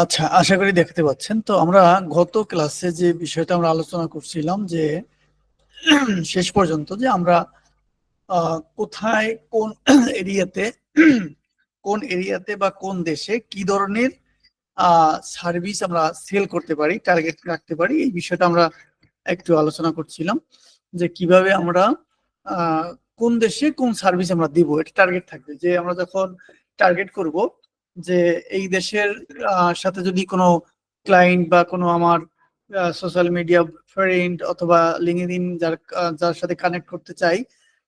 আচ্ছা, আশা করি দেখতে পাচ্ছেন। তো আমরা গত ক্লাসে যে বিষয়টা আমরা আলোচনা করছিলাম যে শেষ পর্যন্ত যে আমরা কোথায় কোন এরিয়াতে কোন এরিয়াতে বা কোন দেশে কি ধরনের সার্ভিস আমরা সেল করতে পারি, টার্গেট রাখতে পারি, এই বিষয়টা আমরা একটু আলোচনা করছিলাম যে কিভাবে আমরা আহ, কোন দেশে কোন সার্ভিস আমরা দিব, এটা টার্গেট থাকবে। যে আমরা যখন টার্গেট করব যে এই দেশের সাথে যদি কোনো ক্লায়েন্ট বা কোনো আমার সোশ্যাল মিডিয়া ফ্রেন্ড অথবা লিঙ্কডইন যার সাথে কানেক্ট করতে চাই,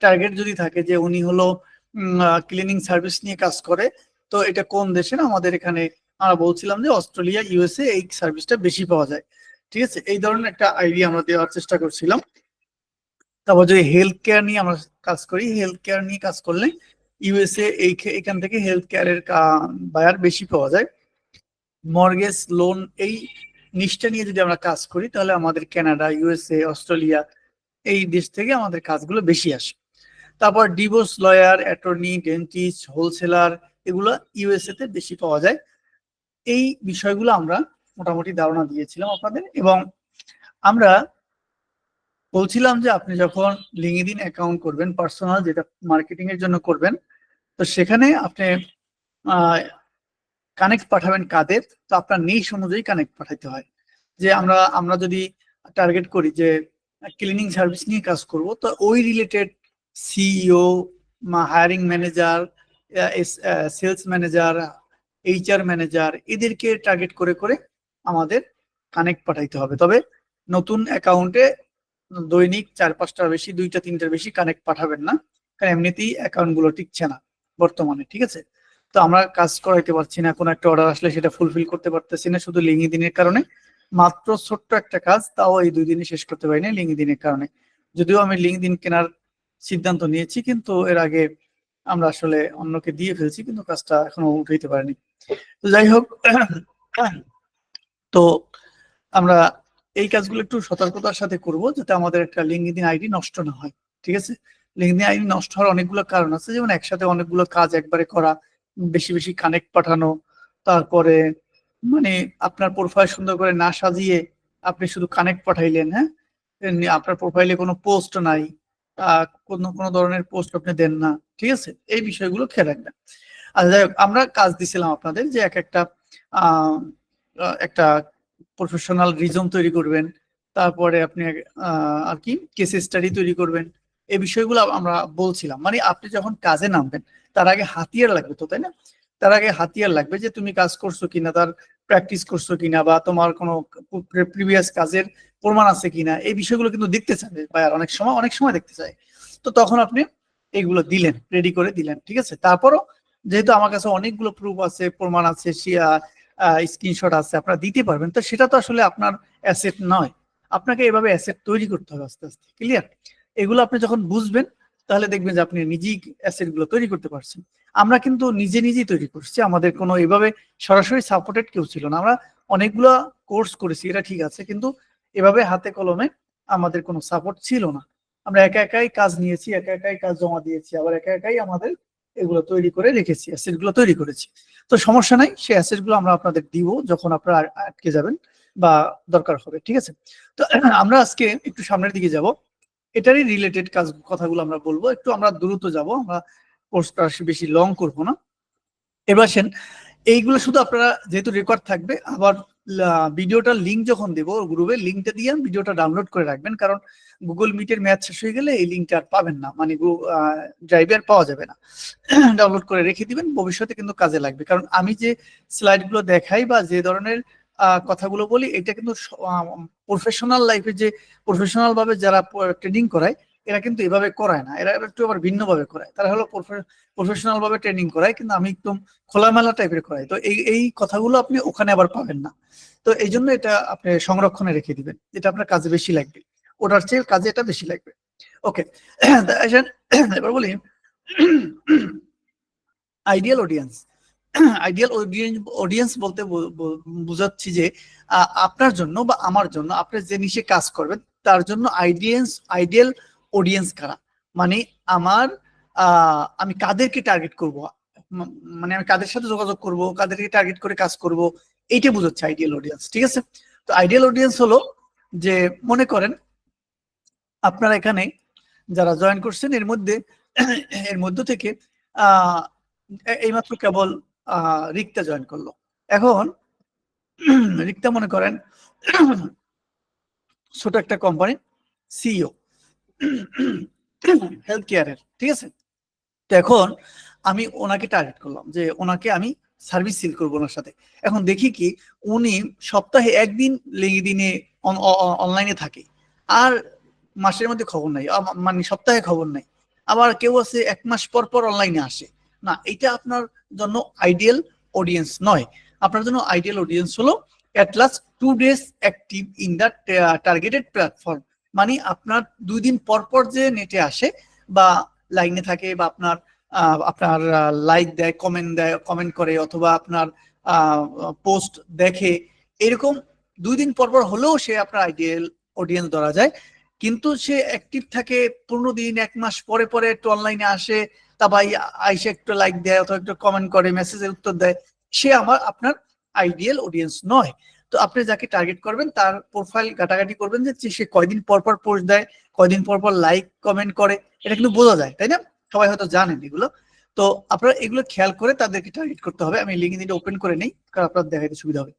টার্গেট যদি থাকে যে উনি হলো ক্লিনিং সার্ভিস নিয়ে কাজ করে, তো এটা কোন দেশের, আমাদের এখানে আমরা বলছিলাম যে অস্ট্রেলিয়া, ইউএসএ এই সার্ভিসটা বেশি পাওয়া যায়। ঠিক আছে, এই ধরনের একটা আইডিয়া আমরা দেওয়ার চেষ্টা করছিলাম। তারপর যদি হেলথ কেয়ার নিয়ে আমরা কাজ করি, হেলথ কেয়ার নিয়ে কাজ করলে ইউএসএ এখান থেকে হেলথ কেয়ারের বায়ার বেশি পাওয়া যায়। মর্গেজ লোন এই নিচটা নিয়ে যদি আমরা কাজ করি তাহলে আমাদের কানাডা, ইউএসএ, অস্ট্রেলিয়া এই দেশ থেকে আমাদের কাজগুলো বেশি আসে। তারপর divorce lawyer, attorney, dentist, wholesaler, এগুলো ইউএসএ তে বেশি পাওয়া যায়। এই বিষয়গুলো আমরা মোটামুটি ধারণা দিয়েছিলাম আপনাদের। এবং আমরা বলছিলাম যে আপনি যখন লিঙ্কডইন অ্যাকাউন্ট করবেন পার্সোনাল, যেটা মার্কেটিং এর জন্য করবেন, তো সেখানে আপনি কানেক্ট পাঠাবেন কাদের, তো আপনার নিশ অনুযায়ী কানেক্ট পাঠাইতে হয়। যে আমরা আমরা যদি টার্গেট করি যে ক্লিনিং সার্ভিস নিয়ে কাজ করব, তো ওই related CEO, hiring manager, sales manager, HR manager, এদেরকে টার্গেট করে করে আমাদের কানেক্ট পাঠাইতে হবে। তবে নতুন অ্যাকাউন্টে দৈনিক 4-5টার বেশি, 2-3টার বেশি কানেক্ট পাঠাবেন না, কারণ এমনিতেই অ্যাকাউন্ট গুলো টিকছে না বর্তমানে। ঠিক আছে, তো আমরা কাজ করাইতে পারছি না, কোনো একটা অর্ডার আসলে সেটা ফুলফিল করতে পারতেছি না শুধু লিঙ্কডইনের কারণে। মাত্র ছোট্ট একটা কাজ, তাও এই 2 দিনে শেষ করতে পারি না লিঙ্কডইনের কারণে। যদিও আমি লিঙ্কডইন কেনার সিদ্ধান্ত নিয়েছি, কিন্তু এর আগে আমরা আসলে অন্যকে দিয়ে ফেলছি, কিন্তু কাজটা এখনো উঠাইতে পারিনি। তো যাই হোক, তো আমরা এই কাজগুলো একটু সতর্কতার সাথে করব যাতে আমাদের একটা লিঙ্কডইন আইডি নষ্ট না হয়। ঠিক আছে, লিঙ্কডইন আইডি নষ্ট হওয়ার অনেকগুলো কারণ আছে, যেমন একসাথে অনেকগুলো কাজ একবারে করা, বেশি বেশি কানেক্ট পাঠানো, তারপরে মানে আপনার প্রোফাইল সুন্দর করে না সাজিয়ে আপনি শুধু কানেক্ট পাঠাইলেন, হ্যাঁ, আপনার প্রোফাইলে কোনো পোস্ট নাই, কোনো কোনো ধরনের পোস্ট আপনি দেন না। ঠিক আছে, এই বিষয়গুলো খেয়াল রাখবেন। আচ্ছা, যাই হোক, আমরা কাজ দিছিলাম আপনাদের যে একটা আহ একটা প্রফেশনাল রিজম তৈরি করবেন, তারপরে আপনি আর কি কেস স্টাডি তৈরি করবেন। এই বিষয়গুলো আমরা বলছিলাম। মানে আপনি যখন কাজে নামবেন তার আগে হাতিয়ার লাগবে তো, তাই না? তার আগে হাতিয়ার লাগবে যে তুমি কাজ করছো কিনা, তার প্র্যাকটিস করছো কিনা, বা তোমার কোনো প্রিভিয়াস কাজের প্রমাণ আছে কিনা, এই বিষয়গুলো কিন্তু দেখতে চাবে বায়ার, অনেক সময় দেখতে চায়। তো তখন আপনি এইগুলো দিলেন, রেডি করে দিলেন। ঠিক আছে, তারপরও যেহেতু আমার কাছে অনেকগুলো প্রুফ আছে, প্রমাণ আছে, স্ক্রিনশট আছে, আপনারা দিতে পারবেন, তো সেটা তো আসলে আপনার অ্যাসেট নয়। আপনাকে এভাবে অ্যাসেট তৈরি করতে হবে আস্তে আস্তে। ক্লিয়ার? এগুলো আপনি যখন বুঝবেন তাহলে দেখবেন যে আপনি নিজেই অ্যাসেট গুলো তৈরি করতে পারছেন। আমরা কিন্তু নিজে নিজেই তৈরি করছি, আমাদের কোনো এভাবে সরাসরি সাপোর্টেড কেউ ছিল না। আমরা অনেকগুলো কোর্স করেছি, এটা ঠিক আছে, কিন্তু এভাবে হাতে কলমে আমাদের কোনো সাপোর্ট ছিল না। আমরা একা একাই কাজ নিয়েছি, একা একাই কাজ জমা দিয়েছি, আবার একা একাই আমাদের এগুলো তৈরি করে রেখেছি, অ্যাসেট গুলো তৈরি করেছি। তো সমস্যা নাই, সেই অ্যাসেট গুলো আমরা আপনাদের দিব যখন আপনারা আটকে যাবেন বা দরকার হবে। ঠিক আছে, তো আমরা আজকে একটু সামনের দিকে যাব, এটারই রিলেটেড কাজ কথাগুলো আমরা বলবো। একটু আমরা দ্রুত যাব, আমরা কোর্সটা বেশি লং করব না। এবার আসেন, এইগুলো শুধু আপনারা যেহেতু রেকর্ড থাকবে, আবার ভিডিওটার লিঙ্ক যখন দেবো গ্রুপে, লিঙ্কটা দিয়ে ভিডিওটা ডাউনলোড করে রাখবেন, কারণ গুগল মিটের ম্যাচ শেষ হয়ে গেলে এই লিঙ্কটা আর পাবেন না, মানে ড্রাইভে আর পাওয়া যাবে না। ডাউনলোড করে রেখে দিবেন, ভবিষ্যতে কিন্তু কাজে লাগবে। কারণ আমি যে স্লাইড গুলো দেখাই বা যে ধরনের কথাগুলো বলি, এটা কিন্তু প্রফেশনাল লাইফে যে প্রফেশনাল ভাবে যারা ট্রেনিং করায়, এরা কিন্তু এভাবে করায় না, এরা একটু আবার ভিন্নভাবে করায়। তারা হলো প্রফেশনাল ভাবে ট্রেনিং করায়, কিন্তু আমি একদম খোলামেলা টাইপের করাই। তো এই এই কথাগুলো আপনি ওখানে আবার পাবেন না। তো এই জন্য এটা আপনি সংরক্ষণে রেখে দিবেন, এটা আপনার কাজে বেশি লাগবে, ওটার চেয়ে কাজে এটা বেশি লাগবে। ওকে, এবার বলি আইডিয়াল অডিয়েন্স। আইডিয়াল অডিয়েন্স বলতে বুঝাচ্ছি যে আপনার জন্য বা আমার জন্য, আপনি যে নিশে কাজ করবেন তার জন্য আইডিয়াল অডিয়েন্স কারা, মানে আমার আমি কাদেরকে টার্গেট করব, মানে আমি কাদের সাথে যোগাযোগ করব, কাদেরকে টার্গেট করে কাজ করব, এইটা বোঝাচ্ছে আইডিয়াল অডিয়েন্স। ঠিক আছে, তো আইডিয়াল অডিয়েন্স হলো যে মনে করেন আপনারা এখানে যারা জয়েন করছেন এর মধ্য থেকে আহ এইমাত্র কেবল রিক্তা জয়েন করলো। এখন রিক্তা মনে করেন ছোট একটা কোম্পানি সিইও হেলথ কেয়ারের, ঠিক আছে। তো এখন আমি ওনাকে টার্গেট করলাম যে ওনাকে আমি সার্ভিস সিল করবো ওনার সাথে। এখন দেখি কি উনি সপ্তাহে একদিন লিঙ্কডইনে অনলাইনে থাকে, আর মাসের মধ্যে খবর নাই, মানে সপ্তাহে খবর নাই। আবার কেউ আছে 1 মাস পর পর অনলাইনে আসে। না, এটা আপনার জন্য আইডিয়াল অডিয়েন্স নয়। আপনার জন্য আইডিয়াল অডিয়েন্স হলো at last 2 days active in the targeted platform, মানে আপনার 2 দিন পর পর যে নেটে আসে বা লাইনে থাকে বা আপনার আপনার লাইক দেয়, কমেন্ট করে, অথবা আপনার পোস্ট দেখে, এরকম 2 দিন পর পর হলেও সে আপনার আইডিয়াল অডিয়েন্স ধরা যায়। কিন্তু সে অ্যাক্টিভ থাকে 15 দিন 1 মাস পরে পরে একটু অনলাইনে আসে, তা ভাই আইসে একটু লাইক দেয় অথবা একটু কমেন্ট করে, মেসেজের উত্তর দেয়, সে আপনার আইডিয়াল অডিয়েন্স নয়। তো আপনি যাকে টার্গেট করবেন তার প্রোফাইল ঘাটাঘাটি করবেন যে সে কয়দিন পর পর পোস্ট দেয়, কয়দিন পর পর লাইক কমেন্ট করে, এটা কিন্তু বোঝা যায়, তাই না? সবাই হয়তো জানেন এগুলো। তো আপনারা এগুলো খেয়াল করে তাদেরকে টার্গেট করতে হবে। আমি লিঙ্কডইনটা ওপেন করে নেই কারণ আপনার দেখাতে সুবিধা হবে।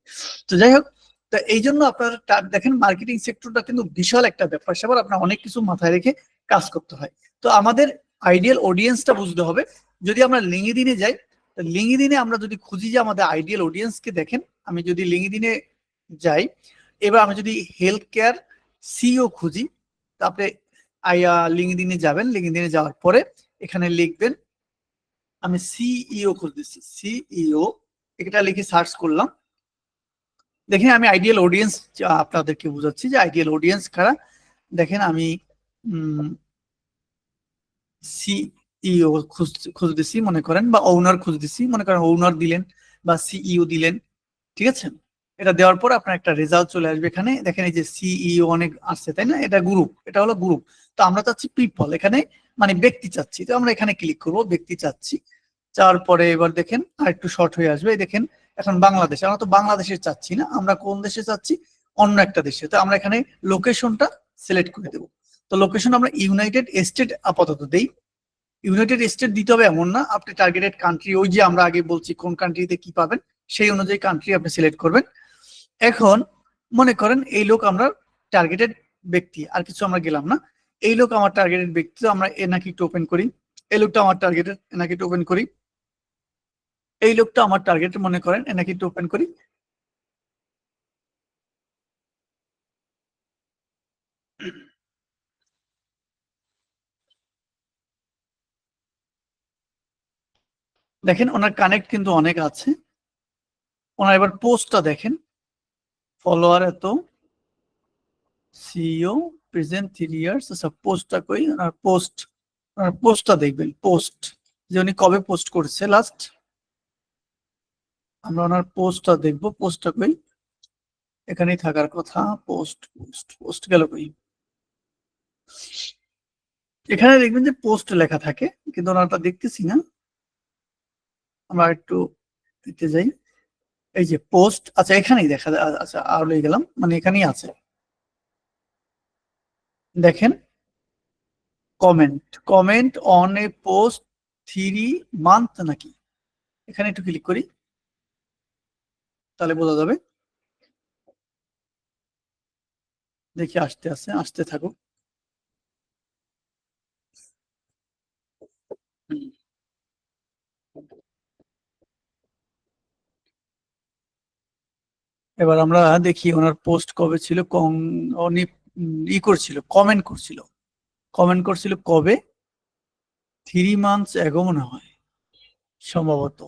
তো যাই হোক, তো এই জন্য আপনার দেখেন মার্কেটিং সেক্টরটা কিন্তু বিশাল একটা ব্যাপার স্যাপার, আপনার অনেক কিছু মাথায় রেখে কাজ করতে হয়। তো আমাদের আইডিয়াল অডিয়েন্সটা বুঝতে হবে। যদি আমরা লিঙ্কডইনে যাই, লিঙ্কডইনে আমরা যদি খুঁজি যে আমাদের আইডিয়াল অডিয়েন্সকে, দেখেন আমি যদি লিঙ্কডইনে যাই, এবার আমি যদি হেলথ কেয়ার সিইও খুঁজি, তারপরে লিঙ্কডইনে যাবেন, লিঙ্কডইনে যাওয়ার পরে এখানে লিখবেন, আমি সিইও খুঁজতেছি, সিইও এটা লিখে সার্চ করলাম। দেখেন আমি আইডিয়াল অডিয়েন্স আপনাদেরকে বোঝাচ্ছি যে আইডিয়াল অডিয়েন্স কারা। দেখেন আমি সিইও খুঁজতেছি মনে করেন, বা ওনার খুঁজতেছি মনে করেন, ওনার দিলেন বা সিইও দিলেন, ঠিক আছে। এটা দেওয়ার পর আপনার একটা রেজাল্ট চলে আসবে। এখানে দেখেন এই যে সিইও অনেক আসছে, তাই না? এটা গ্রুপ, এটা হলো গ্রুপ। তো আমরা চাচ্ছি পিপল, এখানে মানে ব্যক্তি চাচ্ছি, তো আমরা এখানে ক্লিক করব, ব্যক্তি চাচ্ছি। যাওয়ার পরে এবার দেখেন আর একটু শর্ট হয়ে আসবে, দেখেন এখন বাংলাদেশ, আমরা তো বাংলাদেশের চাচ্ছি না, আমরা কোন দেশে চাচ্ছি, অন্য একটা দেশে। তো আমরা এখানে লোকেশনটা সিলেক্ট করে দেবো। তো লোকেশন আমরা ইউনাইটেড স্টেট আপাতত দেই। ইউনাইটেড স্টেট দিতে হবে এমন না, আপনি টার্গেটেড কান্ট্রি, ওই যে আমরা আগে বলছি কোন কান্ট্রিতে কি পাবেন, সেই অনুযায়ী কান্ট্রি আপনি সিলেক্ট করবেন। এখন মনে করেন এই লোক আমরা টার্গেটেড ব্যক্তি, আর কিছু আমরা গেলাম না, এই লোক আমার টার্গেটেড ব্যক্তি, তো আমরা এনাকে একটু ওপেন করি, এই লোকটা আমার টার্গেটেড, এনাকে একটু ওপেন করি, এই লোকটা আমার টার্গেটেড মনে করেন, এনাকে একটু ওপেন করি। দেখেন ওনার কানেক্ট কিন্তু অনেক আছে। ওনার এবার পোস্টটা দেখেন, ফলোয়ার এত, সিইও প্রেজেন্ট 3 ইয়ার্স। আচ্ছা পোস্টটা কই, ওনার পোস্টটা দেখবেন, পোস্ট যে উনি কবে পোস্ট করেছে লাস্ট, আমরা ওনার পোস্টটা দেখবো, পোস্টটা কই, এখানেই থাকার কথা। পোস্ট পোস্ট পোস্ট গেল কই, এখানে দেখবেন যে পোস্ট লেখা থাকে, কিন্তু ওনারটা দেখতেছি না। আমরা একটু দিতে যাই, এই যে পোস্ট, আচ্ছা এখানেই দেখা যায়। আচ্ছা আর লয়ে গেলাম, মানে এখানেই আছে, দেখেন comment on a post 3 month নাকি, এখানে একটু ক্লিক করি, তাহলে বোঝা যাবে। দেখি আসতে আসতে আসতে থাকুক। হুম। এবার আমরা দেখি ওনার পোস্ট কবে ছিল, উনি করছিল, কমেন্ট করছিল কবে, 3 মান্থস এগো মনে হয়, সম্ভবত।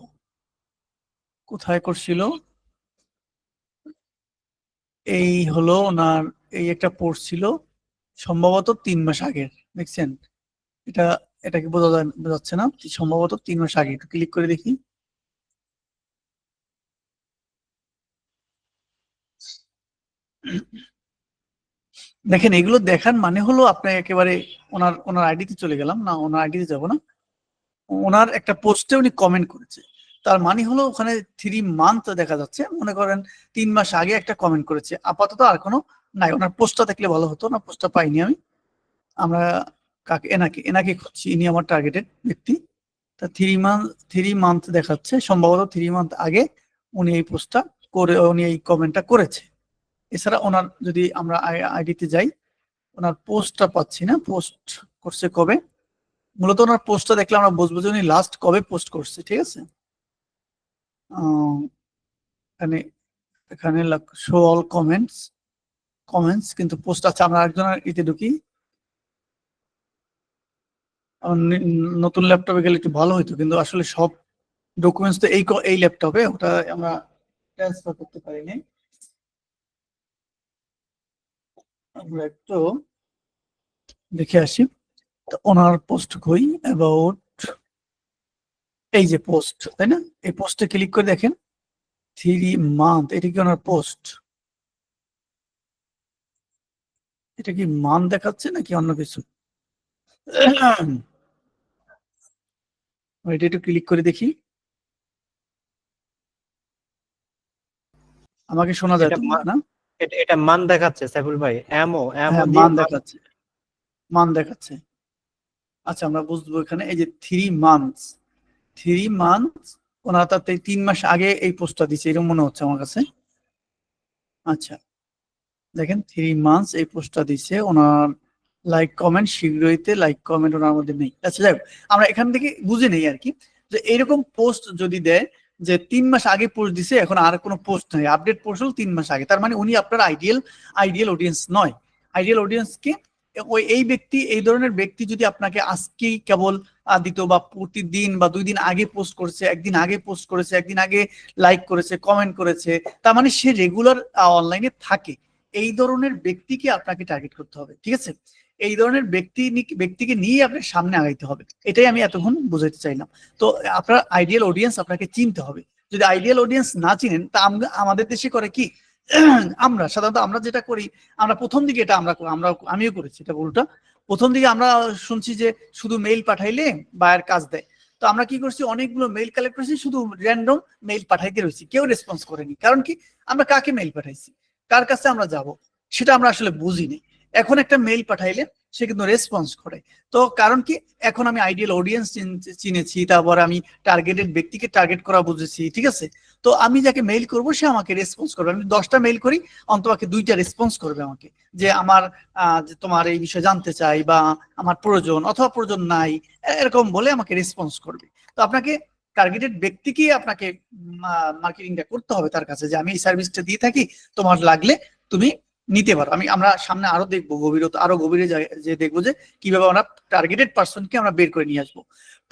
কোথায় করছিল, এই হলো ওনার, এই একটা পোস্ট ছিল সম্ভবত 3 মাস আগের, দেখছেন? এটা এটা কি বোঝাচ্ছে না, সম্ভবত 3 মাস আগে। একটু ক্লিক করে দেখি, দেখেন এগুলো দেখার মানে হলো আপনি একেবারে ওনার ওনার আইডিতে চলে গেলাম, না ওনার আইডিতে যাব না, ওনার একটা পোস্টে উনি কমেন্ট করেছে, তার মানে হলো ওখানে 3 মান্থ দেখা যাচ্ছে, মনে করেন 3 মাস আগে একটা কমেন্ট করেছে, আপাতত আর কোনো নাই। ওনার পোস্টটা দেখলে ভালো হতো, না পোস্টটা পাইনি আমি। আমরা কাকে, এনাকে এনাকে খুঁজছি, ইনি আমার টার্গেটেড ব্যক্তি। তা 3 মান্থ দেখাচ্ছে, সম্ভবত 3 মান্থ আগে উনি এই পোস্টটা করে, উনি এই কমেন্টটা করেছে। এছাড়া ওনার যদি আমরা আইডিতে যাই, ওনার পোস্টটা পাচ্ছি না, পোস্ট করছে কবে, মূলত ওনার পোস্টটা দেখলে আমরা বুঝবো যে উনি লাস্ট কবে পোস্ট করছে, ঠিক আছে। এখানে এখানে শো অল কমেন্টস, কমেন্টস কিন্তু পোস্ট আছে। আমরা একজনের ইতে ঢুকি, নতুন ল্যাপটপে গেলে একটু ভালো হইতো, কিন্তু আসলে সব ডকুমেন্টস তো এই ল্যাপটপে, ওটা আমরা ট্রান্সফার করতে পারিনি। আমরা একটু দেখে আসি। তো ওনার পোস্ট কই, অ্যাবাউট, এই যে পোস্ট, তাই না, এই পোস্টে ক্লিক করে দেখেন 3 মান্থ, এটা কি ওনার পোস্ট? এটা কি মান দেখাচ্ছে নাকি অন্য কিছু? এটা একটু ক্লিক করে দেখি, আমাকে শোনা যায় এটা তো মা- না? এটা মান দেখাচ্ছে সাইফুল ভাই, এমও এমও হ্যাঁ দিয়ে মান মান। দেখাচ্ছে, মান দেখাচ্ছে। আচ্ছা আমরা বুঝবো এখানে, এই যে 3 মান্থস, 3 মান্থ, ওনার তাতে 3 মাস আগে এই পোস্টটা দিচ্ছে এরকম মনে হচ্ছে আমার কাছে। আচ্ছা দেখেন 3 মান্থস এই পোস্টটা দিচ্ছে ওনার, লাইক কমেন্ট শীঘ্রইতে, লাইক কমেন্ট ওনার মধ্যে নেই। আচ্ছা যাই হোক, আমরা এখান থেকে বুঝে নেই আর কি, যে এরকম পোস্ট যদি দেয় যে 3 মাস আগে পোস্ট দিছে, এখন আর কোনো পোস্ট নেই, আপডেট পোস্ট হল 3 মাস আগে, তার মানে উনি আপনার আইডিয়াল অডিয়েন্স নয়। আইডিয়াল অডিয়েন্সকে ওই এই ব্যক্তি, এই ধরনের ব্যক্তি যদি আপনাকে আজকেই কেবল দিত, বা প্রতিদিন বা 2 দিন আগে পোস্ট করেছে, একদিন আগে পোস্ট করেছে, একদিন আগে লাইক করেছে, কমেন্ট করেছে, তার মানে সে রেগুলার অনলাইনে থাকে, এই ধরনের ব্যক্তিকে আপনাকে টার্গেট করতে হবে, ঠিক আছে। এই ধরনের ব্যক্তিকে নিয়ে আপনার সামনে আগাইতে হবে, এটাই আমি এতক্ষণ বুঝাইতে চাইলাম। তো আপনার আইডিয়াল অডিয়েন্স আপনাকে চিনতে হবে। যদি আইডিয়াল অডিয়েন্স না চিনেন, তা আমাদের দেশে করে কি, আমরা সাধারণত আমরা যেটা করি, আমরা প্রথম দিকে এটা আমরা আমিও করেছি এটা ভুলটা। প্রথম দিকে আমরা শুনছি যে শুধু মেইল পাঠাইলে বায়ার কাজ দেয়, তো আমরা কি করছি, অনেকগুলো মেইল কালেক্ট করেছি, শুধু র্যান্ডম মেইল পাঠাইতে রয়েছি, কেউ রেসপন্স করেনি। কারণ কি, আমরা কাকে মেইল পাঠাইছি, কার কাছে আমরা যাব, সেটা আমরা আসলে বুঝিনি। এখন একটা মেইল পাঠাইলে সে কিন্তু রেসপন্স করে। তো কারণ কি, এখন আমি আইডিয়াল অডিয়েন্স চিনেছি, তারপর আমি টার্গেটেড ব্যক্তিকে টার্গেট করা বুঝেছি, ঠিক আছে। তো আমি যাকে মেইল করবো সে আমাকে রেসপন্স করবে, আমি 10টা মেইল করি, অন্তত 2টা রেসপন্স করবে আমাকে, যে আমার যে তোমার এই বিষয়ে জানতে চাই, বা আমার প্রয়োজন অথবা প্রয়োজন নাই, এরকম বলে আমাকে রেসপন্স করবে। তো আপনাকে টার্গেটেড ব্যক্তিকে আপনাকে মার্কেটিংটা করতে হবে তার কাছে, যে আমি এই সার্ভিসটা দিয়ে থাকি, তোমার লাগলে তুমি নিতে পারো। আমরা সামনে আরো দেখবো, গভীরতা আরো গভীরে যে দেখবো যে কিভাবে আমরা টার্গেটেড পার্সনকে আমরা বের করে নিয়ে আসবো।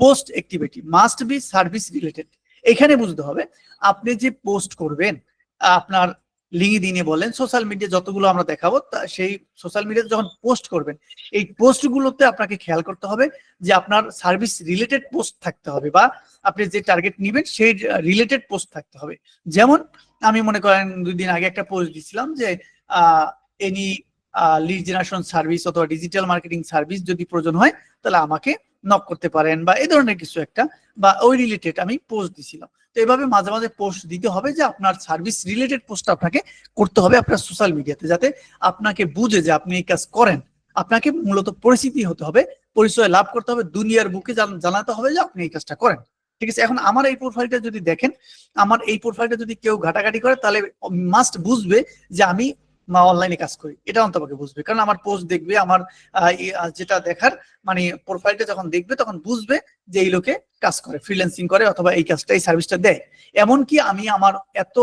Post activity must be service related. এখানে বুঝতে হবে, আপনি যে পোস্ট করবেন, আপনার লিঙ্কডইনে বলেন, সোশ্যাল মিডিয়া যতগুলো আমরা দেখাবো, সেই সোশ্যাল মিডিয়াতে যখন পোস্ট করবেন, এই পোস্টগুলোতে আপনাকে খেয়াল করতে হবে যে আপনার সার্ভিস রিলেটেড পোস্ট থাকতে হবে, বা আপনি যে টার্গেট নেবেন সেই রিলেটেড পোস্ট থাকতে হবে। যেমন আমি মনে করেন 2 দিন আগে একটা পোস্ট দিছিলাম যে এনি লিড জেনারেশন সার্ভিস অথবা ডিজিটাল মার্কেটিং সার্ভিস যদি প্রয়োজন হয়, তাহলে আমাকে নক করতে পারেন, বা এই ধরনের কিছু একটা, বা ওই রিলেটেড আমি পোস্ট দিছিলাম। তো এভাবে মাঝে মাঝে পোস্ট দিতে হবে, যে আপনার সার্ভিস রিলেটেড পোস্ট আপনাকে করতে হবে আপনার সোশ্যাল মিডিয়াতে, যাতে আপনাকে বুঝে যে আপনি এই কাজ করেন। আপনাকে মূলত পরিচিতি হতে হবে, পরিচয় লাভ করতে হবে, দুনিয়ার বুকে জানাতে হবে যে আপনি এই কাজটা করেন, ঠিক আছে। এখন আমার এই প্রোফাইলটা যদি দেখেন, আমার এই প্রোফাইলটা যদি কেউ ঘাটাঘাটি করে, তাহলে মাস্ট বুঝবে যে আমি অনলাইনে কাজ করি, এটা অন্ততপক্ষে বুঝবে, কারণ আমার পোস্ট দেখবে, আমার যেটা দেখার মানে প্রোফাইলটা যখন দেখবে, তখন বুঝবে যে এই লোকে কাজ করে, ফ্রিল্যান্সিং করে, অথবা এই কাজটা, এই সার্ভিসটা দেয়। এমনকি আমি আমার এত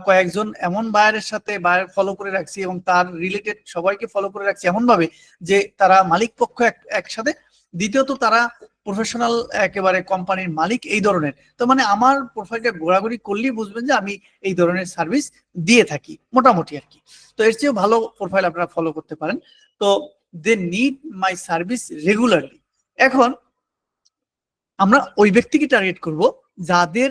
কয়েকজন এমন বায়ারের সাথে বায়ার ফলো করে রাখছি, এবং তার রিলেটেড সবাইকে ফলো করে রাখছি এমন ভাবে যে তারা মালিক পক্ষ একসাথে, দ্বিতীয়ত তারা প্রফেশনাল একেবারে কোম্পানির মালিক, এই ধরনের। তো মানে আমার প্রোফাইলটা ঘোরাঘুরি করলেই বুঝবেন যে আমি এই ধরনের সার্ভিস দিয়ে থাকি মোটামুটি আর কি। তো এর চেয়েও ভালো প্রোফাইল আপনারা ফলো করতে পারেন। তো they need my service regularly. এখন আমরা ওই ব্যক্তিকে টার্গেট করব যাদের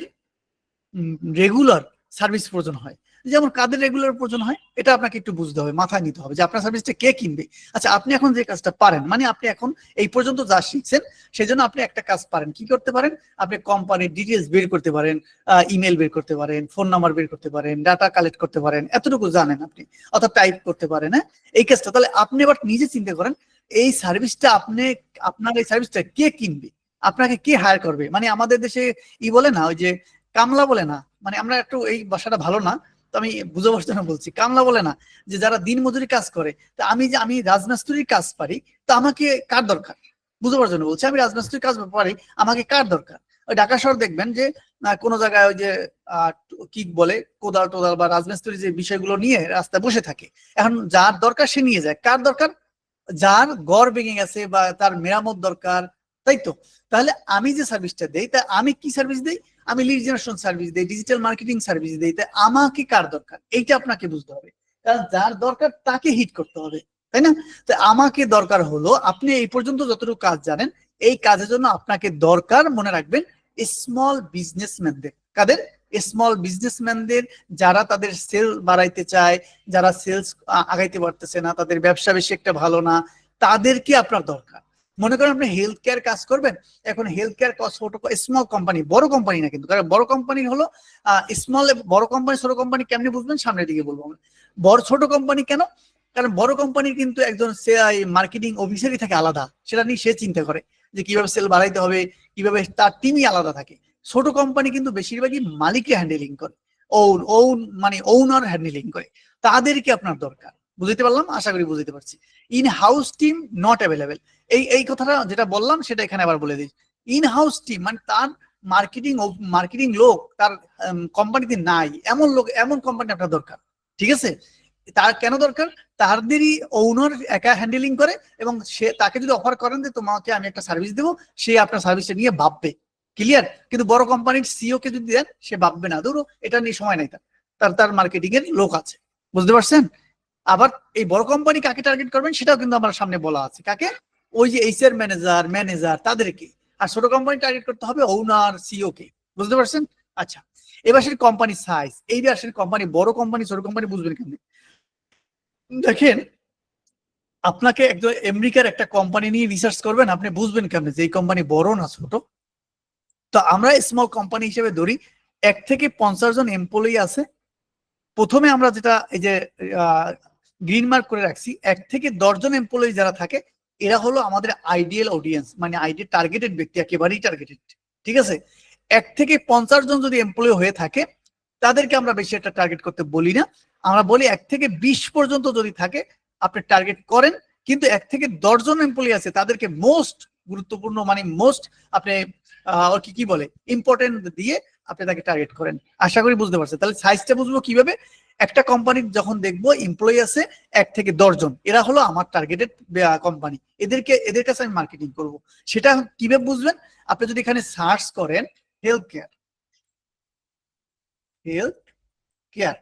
রেগুলার সার্ভিস প্রয়োজন হয়। যেমন কাদের রেগুলার প্রয়োজন হয় এটা আপনাকে একটু বুঝতে হবে, মাথায় নিতে হবে যে আপনার সার্ভিসটা কে কিনবে। আচ্ছা, আপনি এখন যে কাজটা পারেন, মানে আপনি এখন এই পর্যন্ত যা শিখছেন সেই জন্য আপনি একটা কাজ পারেন, কি করতে পারেন, আপনি কোম্পানির ডিটেলস বের করতে পারেন, ইমেল বের করতে পারেন, ফোন নাম্বার বের করতে পারেন, ডাটা কালেক্ট করতে পারেন, এতটুকু জানেন আপনি, অর্থাৎ টাইপ করতে পারেন। হ্যাঁ, এই কাজটা তাহলে আপনি এবার নিজে চিন্তা করেন এই সার্ভিসটা আপনি, আপনার এই সার্ভিসটা কে কিনবে, আপনাকে কে হায়ার করবে। মানে আমাদের দেশে বলে না, ওই যে কামলা বলে না, মানে আমরা একটু এই ভাষাটা ভালো না, তো আমি বুঝাবার জন্য বলছি, কামলা বলে না যে যারা দিন মজুরি কাজ করে, তা আমি রাজমিস্ত্রির কাজ পারি, তো আমাকে কার দরকার, বুঝাবার জন্য বলছি, আমি রাজমিস্ত্রির কাজ পারি, আমাকে কার দরকার। ওই ঢাকা শহর দেখবেন যে কোনো জায়গায় ওই যে কি বলে কোদাল টোদাল বা রাজমিস্ত্রি যে বিষয়গুলো নিয়ে রাস্তায় বসে থাকে, এখন যার দরকার সে নিয়ে যায়, কার দরকার, যার গড় ভেঙে গেছে বা তার মেরামত দরকার, তাই তো। তাহলে আমি যে সার্ভিসটা দেই, তা আমি কি সার্ভিস দেই, আমি লিড জেনারেশন সার্ভিস দেই, ডিজিটাল মার্কেটিং সার্ভিস দেই, তাই আমাকে কার দরকার এইটা আপনাকে বুঝতে হবে, কারণ যার দরকার তাকে হিট করতে হবে, তাই না। তো আমাকে দরকার হলো, আপনি এই পর্যন্ত যতটুকু কাজ জানেন, এই কাজের জন্য আপনাকে দরকার, মনে রাখবেন, স্মল বিজনেসম্যানদের। কাদের? স্মল বিজনেসম্যানদের, যারা তাদের সেল বাড়াইতে চায়, যারা সেলস আগাইতে পারতেছে না, তাদের ব্যবসা বেশি একটা ভালো না, তাদেরকে আপনার দরকার। মনে করেন আপনি হেলথ কেয়ার কাজ করবেন, এখন হেলথ কেয়ার ছোট স্মল কোম্পানি, বড় কোম্পানি না কিন্তু, কারণ বড় কোম্পানি হলো স্মল, বড় কোম্পানি ছোট কোম্পানি কেমনি বুঝবেন সামনের দিকে বলবো। বড় ছোট কোম্পানি কেন, কারণ বড় কোম্পানির কিন্তু একজন মার্কেটিং অফিসারই থাকে আলাদা, সেটা নিয়ে সে চিন্তা করে যে কিভাবে সেল বাড়াইতে হবে, কিভাবে, তার টিমই আলাদা থাকে। ছোট কোম্পানি কিন্তু বেশিরভাগই মালিককে হ্যান্ডেলিং করে, মানে ওনার হ্যান্ডেলিং করে, তাদেরকে আপনার দরকার। বুঝতে পারলাম, আশা করি বুঝতে পারছি। In house team not available, এই কথাটা যেটা বললাম সেটা এখানে আবার বলে দিই। ইন হাউস টিম মানে তার মার্কেটিং লোক তার কোম্পানিতে নাই, এমন লোক, এমন কোম্পানি আপনার দরকার। ঠিক আছে, তার কেন দরকার, তাদেরই ওনার একা হ্যান্ডেলিং করে, এবং সে তাকে যদি অফার করেন যে তোমাকে আমি একটা সার্ভিস দেবো, সে আপনার সার্ভিসটা নিয়ে ভাববে। ক্লিয়ার? কিন্তু বড় কোম্পানির সিও কে যদি দেন, সে ভাববে না, ধরো এটা নিয়ে সময় নাই, তার তার মার্কেটিং এর লোক আছে। বুঝতে পারছেন? আবার এই বড় কোম্পানি কাকে টার্গেট করবেন সেটাও কিন্তু আমার সামনে বলা আছে, কাকে, ওই যে এইচআর ম্যানেজার তাদেরকে। আর ছোট কোম্পানি টার্গেট করতে হবে ওনার সিও কে। বুঝতে পারছেন? আচ্ছা, এবার সেই কোম্পানি সাইজ, এই আসলে কোম্পানি বড় কোম্পানি ছোট কোম্পানি বুঝবেন কেমনি, দেখেন, আপনাকে একদম আমেরিকার একটা কোম্পানি নিয়ে রিসার্চ করবেন, আপনি বুঝবেন কেমনে যে এই কোম্পানি বড় না ছোট। তো আমরা স্মল কোম্পানি হিসেবে ধরি 1 থেকে 50 জন এমপ্লয়ি আছে। প্রথমে আমরা যেটা এই যে গ্রিন মার্ক করে রাখছি, 1 থেকে 10 জন এমপ্লয়ি যারা থাকে, এরা হলো আমাদের আইডিয়াল অডিয়েন্স, মানে আইডিয়াল টার্গেটেড ব্যক্তি, একেবারেই টার্গেটেড। ঠিক আছে, 1 থেকে 50 জন যদি এমপ্লয়ি হয়ে থাকে, তাদেরকে আমরা বেশি একটা টার্গেট করতে বলি না, আমরা বলি 1 থেকে 20 পর্যন্ত যদি থাকে আপনি টার্গেট করেন। কিন্তু 1 থেকে 10 জন এমপ্লয়ি আছে, তাদেরকে মোস্ট গুরুত্বপূর্ণ, মানে মোস্ট আপনি কি বলে ইম্পর্টেন্ট দিয়ে আপনি তাকে টার্গেট করেন। আশা করি বুঝতে পারছেন। তাহলে সাইজটা বুঝবো কিভাবে, একটা কোম্পানির যখন দেখবো এমপ্লয়ি আছে 1 থেকে 10 জন, এরা হলো আমার টার্গেটেড কোম্পানি, এদের কাছে আমি মার্কেটিং করব। সেটা কিভাবে বুঝবেন, আপনি যদি এখানে সার্চ করেন health care, health care,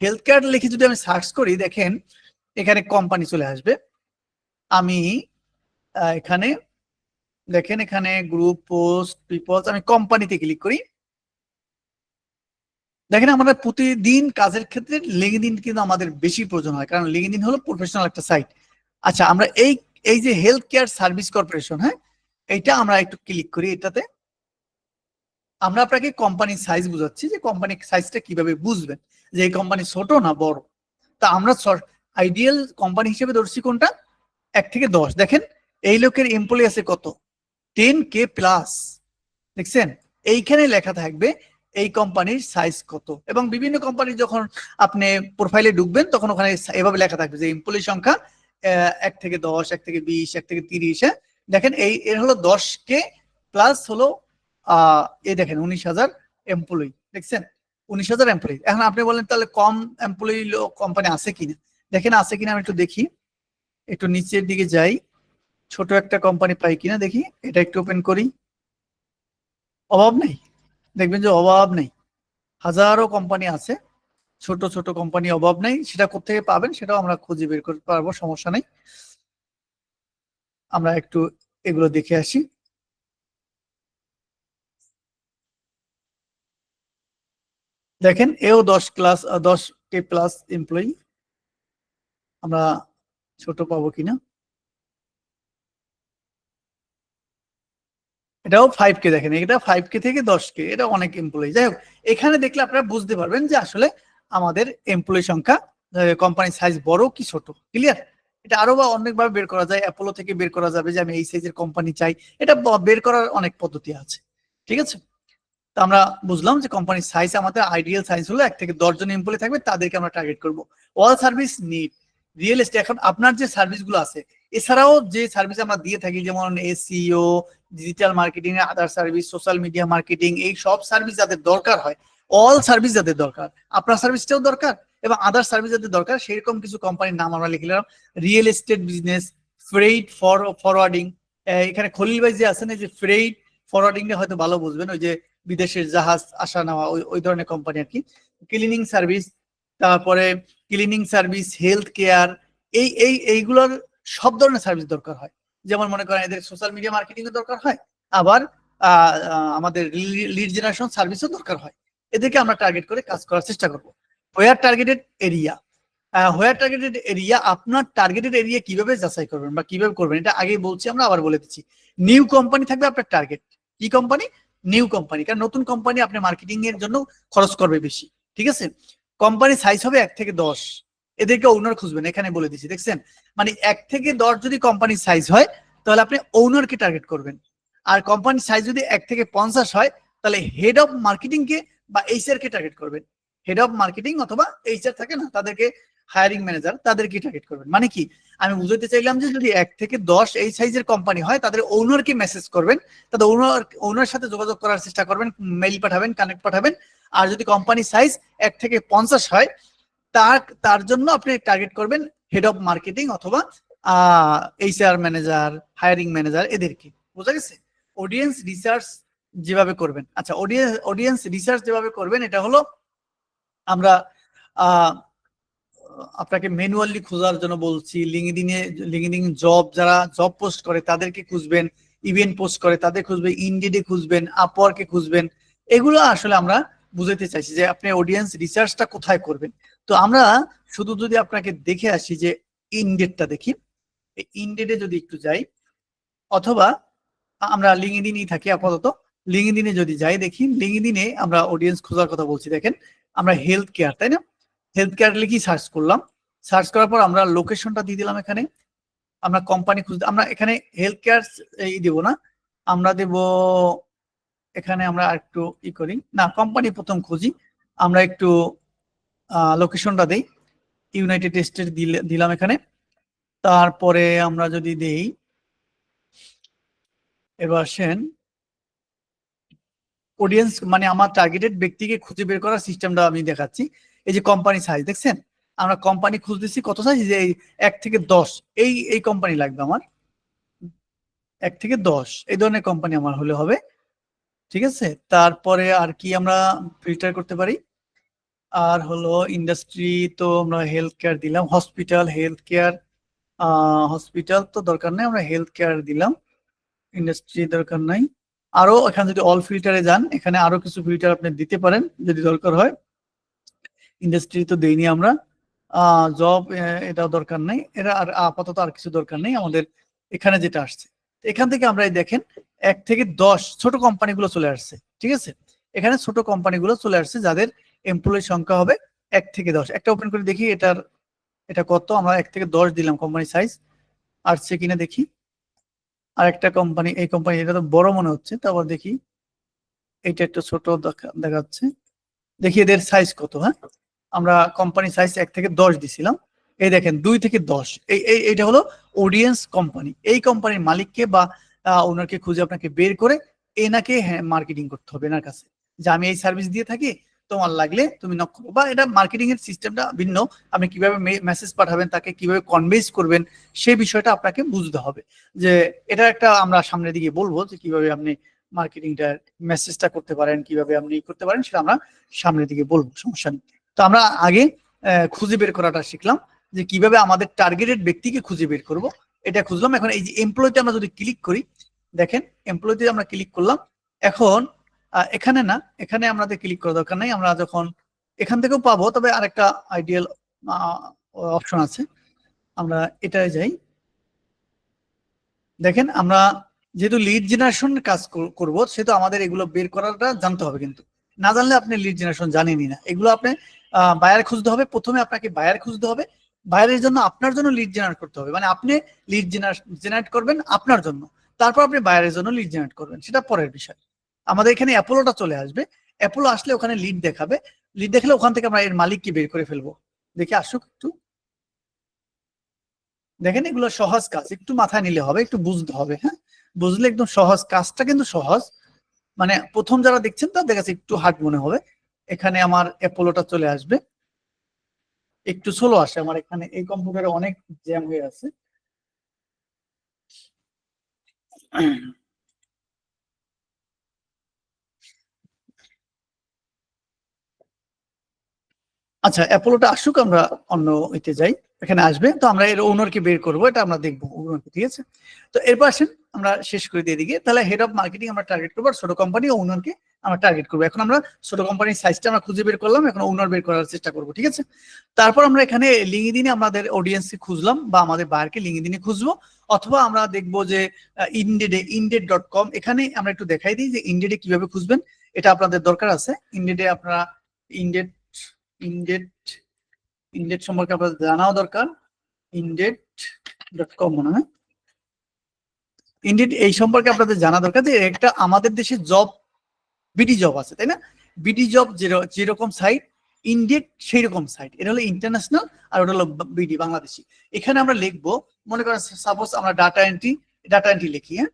health care লিখে যদি আমি সার্চ করি, দেখেন এখানে কোম্পানি চলে আসবে। আমি এখানে দেখেন, এখানে গ্রুপ, পোস্ট, পিপলস, আমি কোম্পানিতে ক্লিক করি। দেখেন আমাদের প্রতিদিন কাজের ক্ষেত্রে লিঙ্কডইন কিন্তু আমাদের বেশি প্রয়োজন হয়, কারণ লিঙ্কডইন হলো প্রফেশনাল একটা সাইট। আচ্ছা, আমরা এই এই যে হেলথ কেয়ার সার্ভিস কর্পোরেশন, হ্যাঁ, এইটা আমরা একটু ক্লিক করি। এটাতে আমরা আপনাকে কোম্পানির সাইজ বুঝাচ্ছি, যে কোম্পানির সাইজটা কিভাবে বুঝবেন যে এই কোম্পানি ছোট না বড়। তা আমরা আইডিয়াল কোম্পানি হিসেবে ধরছি কোনটা, 1 থেকে 10। দেখেন এই লোকের এমপ্লয়ি আছে কত, 10K প্লাস। দেখছেন, এইখানে লেখা থাকবে এই কোম্পানির সাইজ কত, এবং বিভিন্ন কোম্পানি যখন আপনি প্রোফাইলে ঢুকবেন তখন ওখানে এভাবে লেখা থাকবে যে এমপ্লয়ি সংখ্যা 1 থেকে 10, 1 থেকে 20, 1 থেকে 30। হ্যাঁ, দেখেন এর হলো 10K প্লাস হলো এই দেখেন 19,000 এমপ্লয়ি। দেখছেন 19,000 এমপ্লয়ি। এখন আপনি বলেন তাহলে কম এমপ্লয়ি কোম্পানি আছে কিনা, দেখেন আছে কিনা আমি একটু দেখি, একটু নিচের দিকে যাই, ছোট একটা কোম্পানি পাই কিনা দেখি, এটা একটু ওপেন করি। অভাব নেই, দেখবেন যে অভাব নেই, হাজারো কোম্পানি আছে, ছোট ছোট কোম্পানি অভাব নেই। সেটা কোথেকে পাবেন সেটাও আমরা খুঁজে বের করতে পারবো, সমস্যা নেই। আমরা একটু এগুলো দেখে আসি। দেখেন এও 10K প্লাস এমপ্লয়ি, আমরা ছোট পাবো কিনা, এটাও 5K। দেখেন এটা 5K থেকে 10K, এটা অনেক এমপ্লয়ি। যাই হোক, এখানে দেখলে আপনারা বুঝতে পারবেন যে আসলে আমাদের এমপ্লয়ি সংখ্যা, কোম্পানির সাইজ বড় কি ছোট। ক্লিয়ার? এটা আরো বা অনেকভাবে বের করা যায়, অ্যাপোলো থেকে বের করা যাবে যে আমি এই সাইজের কোম্পানি চাই, এটা বের করার অনেক পদ্ধতি আছে। ঠিক আছে, তো আমরা বুঝলাম যে কোম্পানির সাইজ, আমাদের আইডিয়াল সাইজ হলো 1 থেকে 10 জন এমপ্লয়ি থাকবে, তাদেরকে আমরা টার্গেট করব। All service need real estate. এখন আপনার যে সার্ভিসগুলো আছে, এছাড়াও যে সার্ভিস আমরা দিয়ে থাকি, যেমন এসইও, ডিজিটাল মার্কেটিং, আদার সার্ভিস, সোশ্যাল মিডিয়া মার্কেটিং, এই সব সার্ভিস যাদের দরকার হয়, অল সার্ভিস যাদের দরকার, আপনার সার্ভিসটাও দরকার এবং আদার সার্ভিস যাদের দরকার, সেরকম কিছু কোম্পানির নাম আমরা লিখলাম। Real estate business, freight forwarding, এখানে খলিল ভাই যে আছেন, এই যে ফ্রেইট ফরওয়ার্ডিং হয়তো ভালো বুঝবেন, ওই যে বিদেশের জাহাজ আসা নেওয়া, ওই ধরনের কোম্পানি আর কি। ক্লিনিং সার্ভিস, তারপরে ক্লিনিং সার্ভিস, হেলথ কেয়ার, এইগুলোর সব ধরনের সার্ভিস দরকার হয়। যেমন মনে করেন এদের সোশ্যাল মিডিয়া মার্কেটিং এর দরকার হয়, আবার আমাদের লিড জেনারেশন সার্ভিসও দরকার হয়। এদেরকে আমরা টার্গেট করে কাজ করার চেষ্টা করব। হোয়ার টার্গেটেড এরিয়া, হোয়ার টার্গেটেড এরিয়া, আপনার টার্গেটেড এরিয়া কিভাবে যাচাই করবেন বা কিভাবে করবেন, এটা আগেই বলছি, আমরা আবার বলে দিচ্ছি। নিউ কোম্পানি থাকবে আপনার টার্গেট। কি কোম্পানি? New company. কারণ নতুন কোম্পানি আপনি মার্কেটিং এর জন্য খরচ করবে বেশি। ঠিক আছে, কোম্পানি সাইজ হবে 1 থেকে 10, এদেরকে ওনার খুঁজবেন, এখানে বলে দিচ্ছি। দেখছেন, মানে 1 থেকে 10 যদি কোম্পানির সাইজ হয়, তাহলে আপনি ওনারকে টার্গেট করবেন। আর কোম্পানির সাইজ যদি 1 থেকে 50 হয়, তাহলে হেড অফ মার্কেটিং কে বা এইচআর কে টার্গেট করবেন। হেড অফ মার্কেটিং অথবা এইচআর থাকে না, তাদেরকে, হায়ারিং ম্যানেজার, তাদেরকে টার্গেট করবেন। মানে কি, আমি বুঝাতে চাইলাম যে যদি 1 থেকে 10 এই সাইজের কোম্পানি হয়, তাদের ওনারকে মেসেজ করবেন, তাদের ওনার সাথে যোগাযোগ করার চেষ্টা করবেন, মেইল পাঠাবেন, কানেক্ট পাঠাবেন। আর যদি কোম্পানি সাইজ 1 থেকে 50 হয়, তার জন্য আপনি টার্গেট করবেন হেড অফ মার্কেটিং অথবা এইচআর ম্যানেজার, হায়ারিং ম্যানেজার, এদেরকে। বোঝা গেছে? অডিয়েন্স রিসার্চ যেভাবে করবেন, আচ্ছা, অডিয়েন্স রিসার্চ যেভাবে করবেন, এটা হলো আমরা আপনাকে ম্যানুয়ালি খোঁজার জন্য বলছি। লিঙ্কডইন জব, যারা জব পোস্ট করে তাদেরকে খুঁজবেন, ইভেন্ট পোস্ট করে তাদের খুঁজবেন, ইনডিডে খুঁজবেন, আপওয়ার্কে খুঁজবেন। এগুলো আসলে আমরা বুঝাতে চাইছি যে আপনি অডিয়েন্স রিসার্চটা কোথায় করবেন। তো আমরা শুধু যদি আপনাকে দেখে আসি যে ইনডেটটা দেখি, ইনডেটে যদি একটু যাই, অথবা আমরা লিঙ্কডইনই থাকি আপাতত, লিঙ্কডইনে যদি যাই, দেখি লিঙ্কডইনে আমরা অডিয়েন্স খোঁজার কথা বলছি। দেখেন, আমরা হেলথ কেয়ার, তাই না, হেলথ কেয়ার লিখি সার্চ করলাম। সার্চ করার পর আমরা লোকেশনটা দিয়ে দিলাম। এখানে আমরা কোম্পানি খুঁজতে, আমরা এখানে হেলথ কেয়ার দেব না, আমরা দেব, এখানে আমরা একটু করি না, কোম্পানি প্রথম খুঁজি, আমরা একটু লোকেশনটা দেই, ইউনাইটেড স্টেট দিলাম এখানে। তারপরে আমরা যদি দেই, এবার আসেন অডিয়েন্স, মানে আমার টার্গেটেড ব্যক্তিকে খুঁজে বের করার সিস্টেমটা আমি দেখাচ্ছি। এই যে কোম্পানি সাইজ দেখছেন, আমরা কোম্পানি খুঁজতেছি কত সাইজ, যে 1 থেকে 10, এই কোম্পানি লাগবে আমার, 1 থেকে 10 এই ধরনের কোম্পানি আমার হলে হবে। ঠিক আছে, তারপরে আর কি আমরা ফিল্টার করতে পারি, আর হলো ইন্ডাস্ট্রি, তো আমরা হেলথ কেয়ার দিলাম, হসপিটাল, হেলথ কেয়ার, হসপিটাল তো দরকার নাই, আমরা হেলথ কেয়ার দিলাম, ইন্ডাস্ট্রি দরকার নাই। আরো এখানে যদি অল ফিল্টারে যান, এখানে আরো কিছু ফিল্টার আপনি দিতে পারেন যদি দরকার হয়। ইন্ডাস্ট্রি তো দেইনি আমরা, জব এটাও দরকার নেই, এটা আর আপাতত আর কিছু দরকার নেই আমাদের। এখানে যেটা আসছে, এখান থেকে আমরা দেখেন 1 থেকে 10 ছোট কোম্পানিগুলো চলে আসছে। ঠিক আছে, এখানে ছোট কোম্পানিগুলো চলে আসছে যাদের এমপ্লয়ি সংখ্যা হবে 1 থেকে 10। একটা ওপেন করে দেখি এটা কত, আমরা 1 থেকে 10 দিলাম কোম্পানি সাইজ, আসছে কিনা দেখি। আর একটা কোম্পানি, এই কোম্পানি, এটা তো বড় মনে হচ্ছে, তারপর দেখি এইটা একটু ছোট দেখাচ্ছে, দেখি এদের সাইজ কত। হ্যাঁ, আমরা কোম্পানি সাইজ 1 থেকে 10 দিছিলাম, এই দেখেন 2 থেকে 10, এইটা হলো অডিয়েন্স কোম্পানি। এই কোম্পানির মালিককে বা ওনারকে খুঁজে আপনাকে বের করে এনাকে মার্কেটিং করতে হবে এনার কাছে, যে আমি এই সার্ভিস দিয়ে থাকি, তোমার লাগলে তুমি নক করো। বা এটা মার্কেটিং এর সিস্টেমটা ভিন্ন, আপনি কিভাবে মেসেজ পাঠাবেন, তাকে কিভাবে কনভিন্স করবেন, সেই বিষয়টা আপনাকে বুঝতে হবে। যে এটা একটা আমরা সামনের দিকে বলবো যে কিভাবে আপনি মার্কেটিংটা, মেসেজটা করতে পারেন, কিভাবে আপনি করতে পারেন, সেটা আমরা সামনের দিকে বলবো, সমস্যা নেই। তো আমরা আগে খুঁজে বের করাটা শিখলাম, যে কিভাবে আমাদের টার্গেটেড ব্যক্তিকে খুঁজে বের করব, এটা খুঁজলাম। এখন এই যে এমপ্লয়িতে আমরা যদি ক্লিক করি, দেখেন এমপ্লয়িতে আমরা ক্লিক করলাম। এখন এখানে না, এখানে আমাদের ক্লিক করা দরকার নাই, আমরা যখন এখান থেকেও পাবো, তবে আরেকটা আইডিয়াল অপশন আছে। আমরা এটাই যাই। দেখেন আমরা যেহেতু লিড জেনারেশন কাজ করব, সেহেতু আমাদের এগুলো বের করাটা জানতে হবে। কিন্তু না জানলে আপনি লিড জেনারেশন জানেনই না। এগুলো আপনি বায়ার খুঁজতে হবে, প্রথমে আপনাকে বায়ার খুঁজতে হবে। বায়ারের জন্য আপনার জন্য লিড জেনারেট করতে হবে, মানে আপনি লিড জেনারেট করবেন আপনার জন্য, তারপর আপনি বায়ারের জন্য লিড জেনারেট করবেন, সেটা পরের বিষয়। আমাদের এখানে অ্যাপোলোটা চলে আসবে। অ্যাপোলো আসলে ওখানে লিড দেখাবে, লিড দেখলে ওখান থেকে আমরা এর মালিককে বের করে ফেলবো। দেখে আসুক একটু। দেখেন এগুলো সহজ কাজ, একটু মাথায় নিলে হবে, একটু বুঝতে হবে। হ্যাঁ, বুঝলে একদম সহজ, কাজটা কিন্তু সহজ। মানে প্রথম যারা দেখছেন তাদের কাছে একটু হার্ড মনে হবে। এখানে আমার অ্যাপোলোটা চলে আসবে, একটু স্লো আসে আমার এখানে, এই কম্পিউটারে অনেক জ্যাম হয়ে আছে। আচ্ছা, অ্যাপোলোটা আসুক, আমরা অন্য ইতে যাই। এখানে আসবে, তো আমরা এর ওনারকে বের করবো, এটা আমরা দেখবো ওনারকে। ঠিক আছে, তো এরপর আসেন আমরা শেষ করে দিয়ে দিকে। তাহলে হেড অফ মার্কেটিং আমরা টার্গেট করবো, আর ছোট কোম্পানি ও ওনারকে আমরা টার্গেট করবো। এখন আমরা ছোট কোম্পানির সাইজটা আমরা খুঁজে বের করলাম, এখন ওনার বের করার চেষ্টা করবো। ঠিক আছে, তারপর আমরা এখানে লিঙ্কডইনে আমাদের অডিয়েন্সকে খুঁজলাম, বা আমাদের বায়ারকে লিঙ্কডইনে খুঁজবো, অথবা আমরা দেখবো যে ইনডেড.com, এখানে আমরা একটু দেখাই দিই যে ইনডেডে কিভাবে খুঁজবেন। এটা আপনাদের দরকার আছে। ইনডেডে আপনারা ইনডেড ইনডেড ইনডেড সম্পর্কে আপনাদের জানাও দরকার। ইনডেড.com মনে হয়। ইনডেড এই সম্পর্কে আপনাদের জানা দরকার যে একটা আমাদের দেশে জব, বিডি জব আছে, তাই না? বিডি জব যেরকম সাইট, ইনডেড সেই রকম সাইট। এটা হলো ইন্টারন্যাশনাল, আর ওটা হলো বিডি বাংলাদেশি। এখানে আমরা লিখবো, মনে করেন সাপোজ আমরা ডাটা এন্ট্রি লিখি। হ্যাঁ,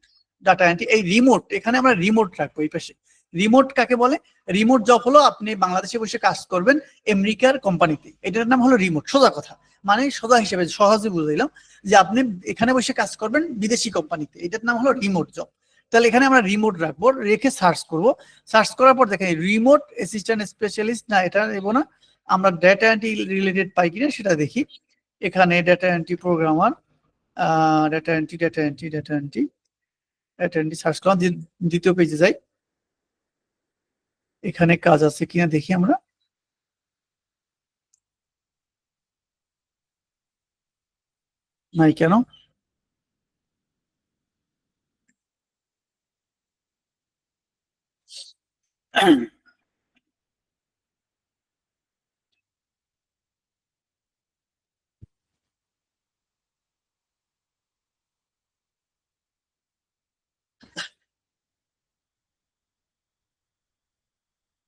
ডাটা এন্ট্রি, এই রিমোট, এখানে আমরা রিমোট রাখবো এই পাশে। রিমোট কাকে বলে? রিমোট জব হলো আপনি বাংলাদেশে বসে কাজ করবেন আমেরিকার কোম্পানিতে, এটার নাম হলো রিমোট। সোজা কথা, মানে সোজা হিসেবে সহজে বুঝাইলাম যে আপনি এখানে বসে কাজ করবেন বিদেশি কোম্পানিতে, এটার নাম হলো রিমোট জব। তাহলে এখানে আমরা রিমোট রাখবো, রেখে সার্চ করব। সার্চ করার পর দেখেন রিমোট অ্যাসিস্ট্যান্ট স্পেশালিস্ট, না এটা নেবো না, আমরা ডেটা এন্ট্রি রিলেটেড পাই কিনা সেটা দেখি। এখানে data entry programmer, data entry search করলাম, দ্বিতীয় পেজে যাই, এখানে কাজ আছে কিনা দেখি আমরা। নাই কেন?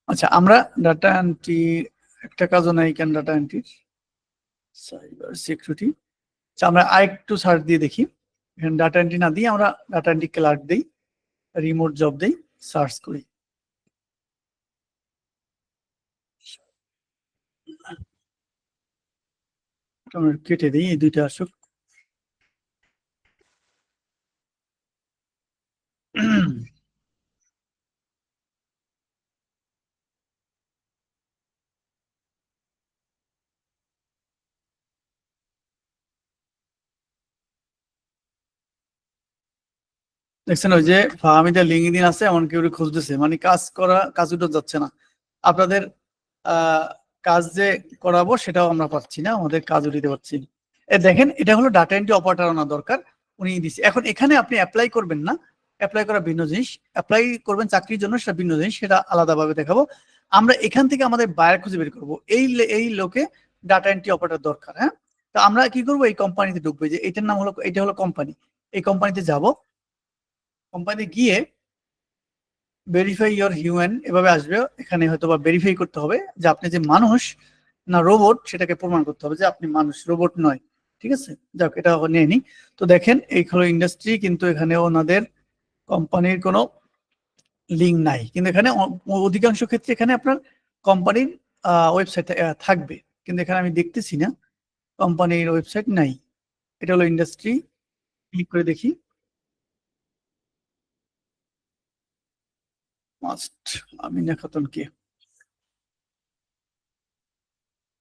আচ্ছা, আমরা ডাটা এন্ট্রি একটা কাজও নাই কেন ডাটা এন্ট্রির, সাইবার সিকিউরিটি। আচ্ছা, আমরা আরেকটু সার্চ দিয়ে দেখি। এখানে ডাটা এন্ট্রি না দিয়ে আমরা ডাটা এন্ট্রি ক্লার্ক দিই, রিমোট জব দিই, সার্চ করি। আমরা কেটে দিই, এই দুইটা আসুক। দেখছেন ওই যে ফাহামিদের লিঙ্কডইন আছে, এমন কেউ খুঁজতেছে, মানে কাজ উঠে যাচ্ছে না। আপনাদের কাজ যে করাবো সেটাও আমরা পাচ্ছি না, আমাদের কাজ উঠিতে পারছি না। দেখেন এটা হলো ডাটা এন্ট্রি অপারেটর আনা দরকার, উনি দিচ্ছে। এখন এখানে আপনি অ্যাপ্লাই করবেন না, অ্যাপ্লাই করা ভিন্ন জিনিস। অ্যাপ্লাই করবেন চাকরির জন্য, সেটা ভিন্ন জিনিস, সেটা আলাদাভাবে দেখাবো। আমরা এখান থেকে আমাদের বায়ার খুঁজে বের করবো। এই লোকে ডাটা এন্ট্রি অপারেটর দরকার। হ্যাঁ, তো আমরা কি করবো, এই কোম্পানিতে ঢুকবো, যে এটার নাম হলো, এটা হলো কোম্পানি। এই কোম্পানিতে যাব, কোম্পানি গিয়ে ভেরিফাই ইওর হিউম্যান এভাবে আসবে। এখানে হয়তো বা ভেরিফাই করতে হবে যে আপনি যে মানুষ না রোবট, সেটাকে প্রমাণ করতে হবে যে আপনি মানুষ, রোবট নয়। ঠিক আছে, যাক এটা নিয়ে নি। তো দেখেন এই হলো ইন্ডাস্ট্রি, কিন্তু এখানে ওনাদের কোম্পানির কোনো লিঙ্ক নাই। কিন্তু এখানে অধিকাংশ ক্ষেত্রে এখানে আপনার কোম্পানির ওয়েবসাইট থাকবে, কিন্তু এখানে আমি দেখতেছি না কোম্পানির ওয়েবসাইট নাই। এটা হলো ইন্ডাস্ট্রি, ক্লিক করে দেখি। মাস্ট আমিনা খাতুন কে?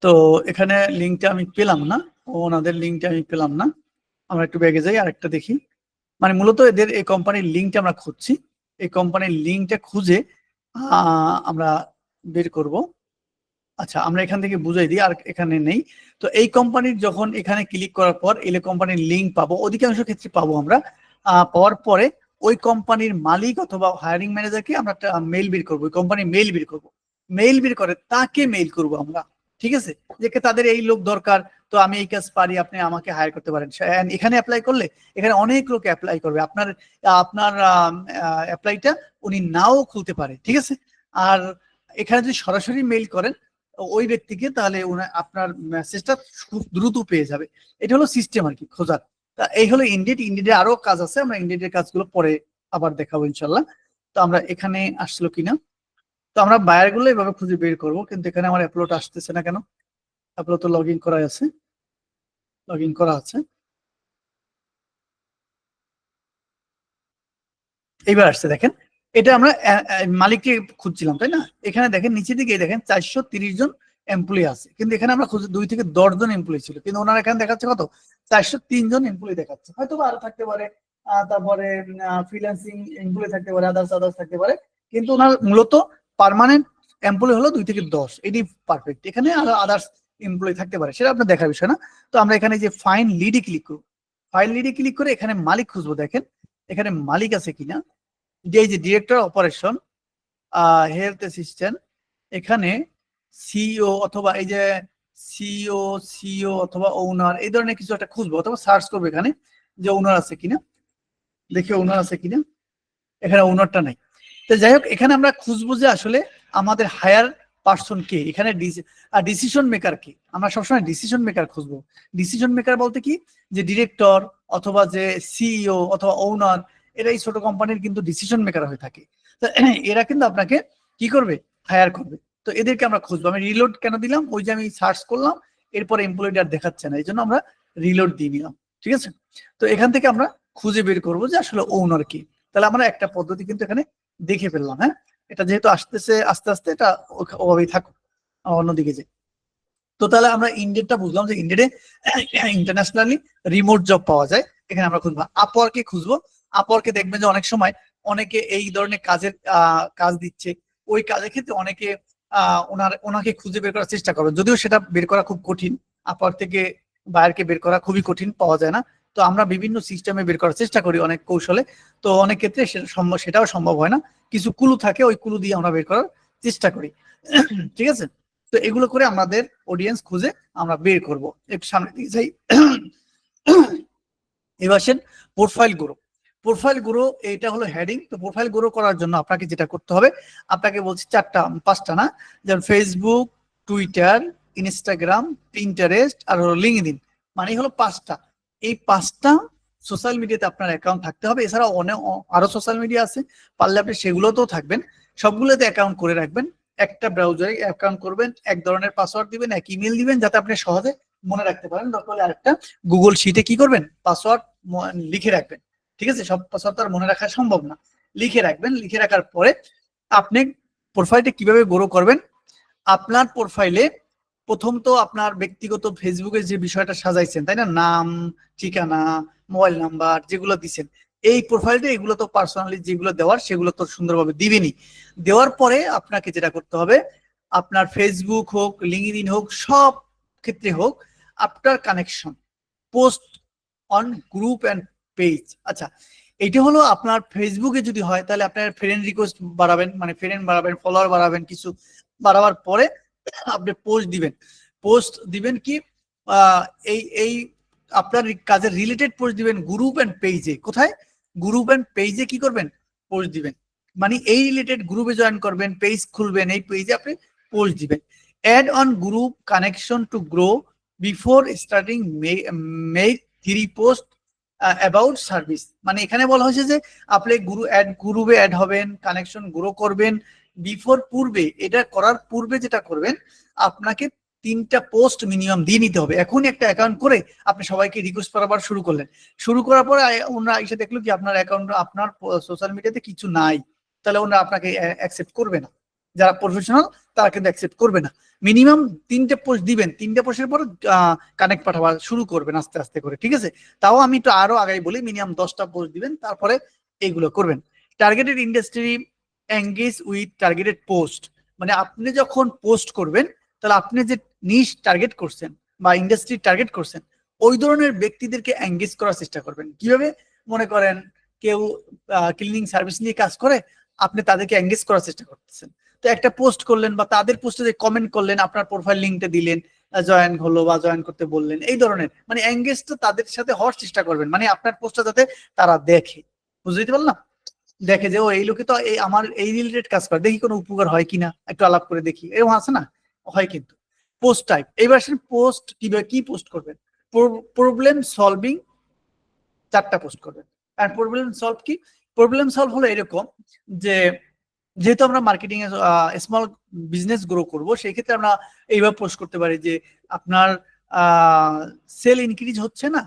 তো এখানে লিঙ্কটা আমি পেলাম না, ওনাদের লিঙ্কটা আমি পেলাম না। আমরা একটু ব্যাগে যাই, আরেকটা দেখি। মানে মূলত এদের এই কোম্পানির লিঙ্কটা আমরা খুঁজছি, এই কোম্পানির লিঙ্কটা খুঁজে আমরা বের করব। আচ্ছা আমরা এখান থেকে বুঝাই দিই, আর এখানে নেই। তো এই কোম্পানির যখন এখানে ক্লিক করার পর এই কোম্পানির লিঙ্ক পাবো, অধিকাংশ ক্ষেত্রে পাবো আমরা। পাওয়ার পরে ওই কোম্পানির মালিক অথবা হায়ারিং ম্যানেজারকে আমরা একটা মেইল বের করবো, ওই কোম্পানির মেইল বের করবো। মেইল বের করে তাকে মেইল করবো আমরা, ঠিক আছে, যে তাদের এই লোক দরকার, তো আমি এই কাজ পারি, আপনি আমাকে হায়ার করতে পারেন। And এখানে অ্যাপ্লাই করলে এখানে অনেক লোক অ্যাপ্লাই করবে, আপনার আপনার অ্যাপ্লাইটা উনি নাও খুলতে পারে, ঠিক আছে। আর এখানে যদি সরাসরি মেইল করেন ওই ব্যক্তিকে, তাহলে আপনার মেসেজটা খুব দ্রুত পেয়ে যাবে। এটা হলো সিস্টেম আর কি খোঁজার। তা এই হলো ইন্ডিড। ইন্ডিডে আরো কাজ আছে, আমরা ইন্ডিডের কাজগুলো পরে আবার দেখাবো ইনশাল্লাহ। তো আমরা এখানে আসলো কিনা, তো আমরা বায়ার গুলো এভাবে খুঁজে বের করবো, কিন্তু এখানে আমার অ্যাপলোড আসতেছে না কেন? অ্যাপলোড তো লগ ইন করা আছে, লগ ইন করা আছে, এইবার আসছে দেখেন। এটা আমরা মালিককে খুঁজছিলাম তাই না? এখানে দেখেন নিচের দিকে দেখেন 430 জন এমপ্লয়ি আছে, কিন্তু এখানে আমরা খুঁজে 2 থেকে 10 জন এমপ্লয়ি ছিল, কিন্তু ওনার এখানে দেখাচ্ছে কত? 403 জন এমপ্লয়ি দেখাচ্ছে, হয়তো আরো থাকতে পারে। তারপরে ফ্রিল্যান্সিং এমপ্লয়ি থাকতে পারে, আদার্স থাকতে পারে, কিন্তু ওনার মূলত পার্মানেন্ট এমপ্লয়ি হলো 2 থেকে 10, এটি পারফেক্ট। এখানে আরো আদার্স এমপ্লয়ি থাকতে পারে, সেটা আপনার দেখার বিষয় না। তো আমরা এখানে যে ফাইন লিডে ক্লিক করব, ফাইন লিডে ক্লিক করে এখানে মালিক খুঁজবো। দেখেন এখানে মালিক আছে কিনা, যে এই যে ডিরেক্টর অপারেশন, হেলথ অ্যাসিস্ট্যান্ট, এখানে সিইও অথবা এই যে সিও অথবা ওনার, এই ধরনের কিছু একটা খুঁজবো অথবা সার্চ করবো এখানে যে ওনার আছে কিনা, দেখি ওনার আছে কিনা। এখানে ওনারটা নাই। তো যাই হোক, এখানে আমরা খুঁজবো যে আসলে আমাদের হায়ার পার্সন কে, এখানে ডিসিশন মেকার কে। আমরা সবসময় ডিসিশন মেকার খুঁজবো। ডিসিশন মেকার বলতে কি, যে ডিরেক্টর অথবা যে সিইও অথবা ওনার, এরা এই ছোট কোম্পানির কিন্তু ডিসিশন মেকার হয়ে থাকে। তো এরা কিন্তু আপনাকে কি করবে? হায়ার করবে। তো এদেরকে আমরা খুঁজবো। আমি রিলোড কেন দিলাম? ওই যে আমি সার্চ করলাম, এরপরে এমপ্লয়িটা আর দেখাচ্ছে না, এই জন্য আমরা রিলোড দিয়ে নিলাম, ঠিক আছে। তো এখান থেকে আমরা খুঁজে বের করবো যে আসলে ওনার কি। তাহলে আমরা একটা পদ্ধতি কিন্তু এখানে দেখে ফেললাম। হ্যাঁ, এটা যেহেতু আসতেছে আস্তে আস্তে, এটা ওভাবেই থাকুক, অন্যদিকে যে। তো তাহলে আমরা ইন্ডিয়াটা বুঝলাম যে ইন্ডিয়াতে ইন্টারন্যাশনালি রিমোট জব পাওয়া যায়। এখানে আমরা খুঁজবো, আপওয়ার্কে খুঁজবো। আপওয়ার্কে দেখবেন যে অনেক সময় অনেকে এই ধরনের কাজের কাজ দিচ্ছে, ওই কাজের ক্ষেত্রে অনেকে ওনাকে খুঁজে বের করার চেষ্টা করবে, যদিও সেটা বের করা খুব কঠিন। আপওয়ার্ক থেকে বায়ারকে বের করা খুবই কঠিন, পাওয়া যায় না। তো আমরা বিভিন্ন সিস্টেমে বের করার চেষ্টা করি, অনেক কৌশলে। তো অনেক ক্ষেত্রে সেটাও সম্ভব হয় না, কিছু কুলু থাকে, ওই কুলু দিয়ে আমরা বের করার চেষ্টা করি। ঠিক আছে। তো এগুলো করে আমাদের অডিয়েন্স খুঁজে আমরা বের করব। একটু সামনে দিকে যাই। এবার আসেন প্রোফাইল গ্রো। প্রোফাইল গ্রো এটা হলো হেডিং। তো প্রোফাইল গ্রো করার জন্য আপনাকে যেটা করতে হবে, আপনাকে বলছি 4-5টা না, যেমন ফেসবুক, টুইটার, ইনস্টাগ্রাম, পিন্টারেস্ট আর হলো লিঙ্কডইন, মানে হলো 5টা। এই 5টা সোশ্যাল মিডিয়াতে আপনার অ্যাকাউন্ট থাকতে হবে। এছাড়া অনেক আরো সোশ্যাল মিডিয়া আছে, পারলে আপনি সেগুলোতেও থাকবেন। সবগুলোতে অ্যাকাউন্ট করে রাখবেন। একটা ব্রাউজারে অ্যাকাউন্ট করবেন, এক ধরনের পাসওয়ার্ড দিবেন, এক ইমেল দিবেন, যাতে আপনি সহজে মনে রাখতে পারেন। দরকার হলে আরেকটা গুগল শিটে কি করবেন, পাসওয়ার্ড লিখে রাখবেন। ঠিক আছে, সব পাসওয়ার্ড তো আর মনে রাখা সম্ভব না, লিখে রাখবেন। লিখে রাখার পরে আপনি প্রোফাইলটা কিভাবে গ্রো করবেন, আপনার প্রোফাইলে প্রথম তো আপনার ব্যক্তিগত ফেসবুকে যে বিষয়টা সাজাইছেন তাই না, নাম, ঠিকানা, মোবাইল নাম্বার যেগুলো দিচ্ছেন, এই প্রোফাইলটা, এগুলো তো পার্সোনালি যেগুলো দেওয়ার সেগুলো তো সুন্দরভাবে দিবেনই। দেওয়ার পরে আপনাকে যেটা করতে হবে, আপনার ফেসবুক হোক, লিঙ্কডইন হোক, সব ক্ষেত্রে হোক, আপনার connection post on group and page. আচ্ছা, এইটা হলো আপনার ফেসবুকে যদি হয় তাহলে আপনার ফ্রেন্ড রিকোয়েস্ট বাড়াবেন, মানে ফ্রেন্ড বাড়াবেন, ফলোয়ার বাড়াবেন, কিছু বাড়াবার পরে আপনি পোস্ট দিবেন। পোস্ট দিবেন কি, এই এই আপনার কাজের রিলেটেড পোস্ট দিবেন গ্রুপ এন্ড পেজে। কোথায়? গ্রুপ এন্ড পেজে কি করবেন? পোস্ট দিবেন। মানে এই রিলেটেড গ্রুপে জয়েন করবেন, পেজ খুলবেন, এই পেজে আপনি পোস্ট দিবেন। Add on group connection to grow before starting make 3 post about service. মানে এখানে বলা হয়েছে যে আপনি গ্রুপে অ্যাড হবেন, কানেকশন গ্রো করবেন, বিফোর পূর্বে, এটা করার পূর্বে যেটা করবেন, আপনাকে 3টা পোস্ট মিনিমাম দিয়ে নিতে হবে। এখনই একটা অ্যাকাউন্ট করে আপনি সবাইকে রিকোয়েস্ট করাবার শুরু করলেন, শুরু করার পরে ওনারা এসে দেখলো কি আপনার অ্যাকাউন্ট, আপনার সোশ্যাল মিডিয়াতে কিছু নাই, তাহলে ওনারা আপনাকে অ্যাকসেপ্ট করবে না। যারা প্রফেশনাল তারা কিন্তু অ্যাকসেপ্ট করবে না। মিনিমাম 3টে পোস্ট দিবেন, 3টে পোস্টের পর কানেক্ট পাঠাবার শুরু করবেন আস্তে আস্তে করে, ঠিক আছে। তাও আমি একটু আরো আগে বলি, মিনিমাম 10টা পোস্ট দিবেন, তারপরে এইগুলো করবেন। Targeted industry engage with targeted post, মানে আপনি যখন পোস্ট করবেন তাহলে আপনি যে নিশ টার্গেট করছেন বা ইন্ডাস্ট্রি টার্গেট করছেন ওই ধরনের ব্যক্তিদেরকে এঙ্গেজ করার চেষ্টা করবেন। কিভাবে? মনে করেন কেউ ক্লিনিং সার্ভিস নিয়ে কাজ করে, আপনি তাদেরকে এঙ্গেজ করার চেষ্টা করতেছেন, তো একটা পোস্ট করলেন বা তাদের পোস্টে যে কমেন্ট করলেন, আপনার প্রোফাইল লিঙ্কটা দিলেন, জয়েন হলো বা জয়েন করতে বললেন, এই ধরনের মানে এঙ্গেজ তো তাদের সাথে হওয়ার চেষ্টা করবেন, মানে আপনার পোস্টটা যাতে তারা দেখে, বুঝতে পারলাম, দেখে যে ও এই লোকে তো এই আমার এই রিলেটেড কাজ করে, দেখি কোনো উপকার হয় কিনা, একটু আলাপ করে দেখি, এরকম আছে না, হয় কিন্তু। পোস্ট টাইপ, এইবার আসেন পোস্ট কিভাবে কি পোস্ট করবেন। প্রবলেম সলভিং 4টা পোস্ট করবেন। আর প্রবলেম সলভ কি? প্রবলেম সলভ হলো এরকম যে যেহেতু আমরা marketing a small business grow করব, সেই ক্ষেত্রে আমরা এইভাবে পোস্ট করতে পারি যে আপনার সেল ইনক্রিজ হচ্ছে না,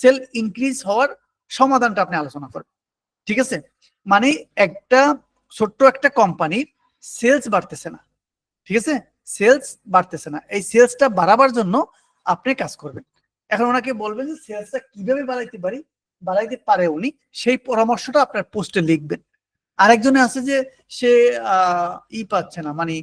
সেল ইনক্রিজ হওয়ার সমাধানটা আপনি আলোচনা করেন, ঠিক আছে? মানে একটা ছোট্ট একটা কোম্পানির সেলস বাড়তেছে না, ঠিক আছে, সেলস বাড়তেছে না, এই সেলসটা বাড়াবার জন্য আপনি কাজ করবেন। এখন ওনাকে বলবেন যে সেলসটা কিভাবে বাড়াইতে পারি, বাড়াইতে পারে উনি, সেই পরামর্শটা আপনার পোস্টে লিখবেন। আরেকজনে আছে যে সে পাচ্ছে না, মানে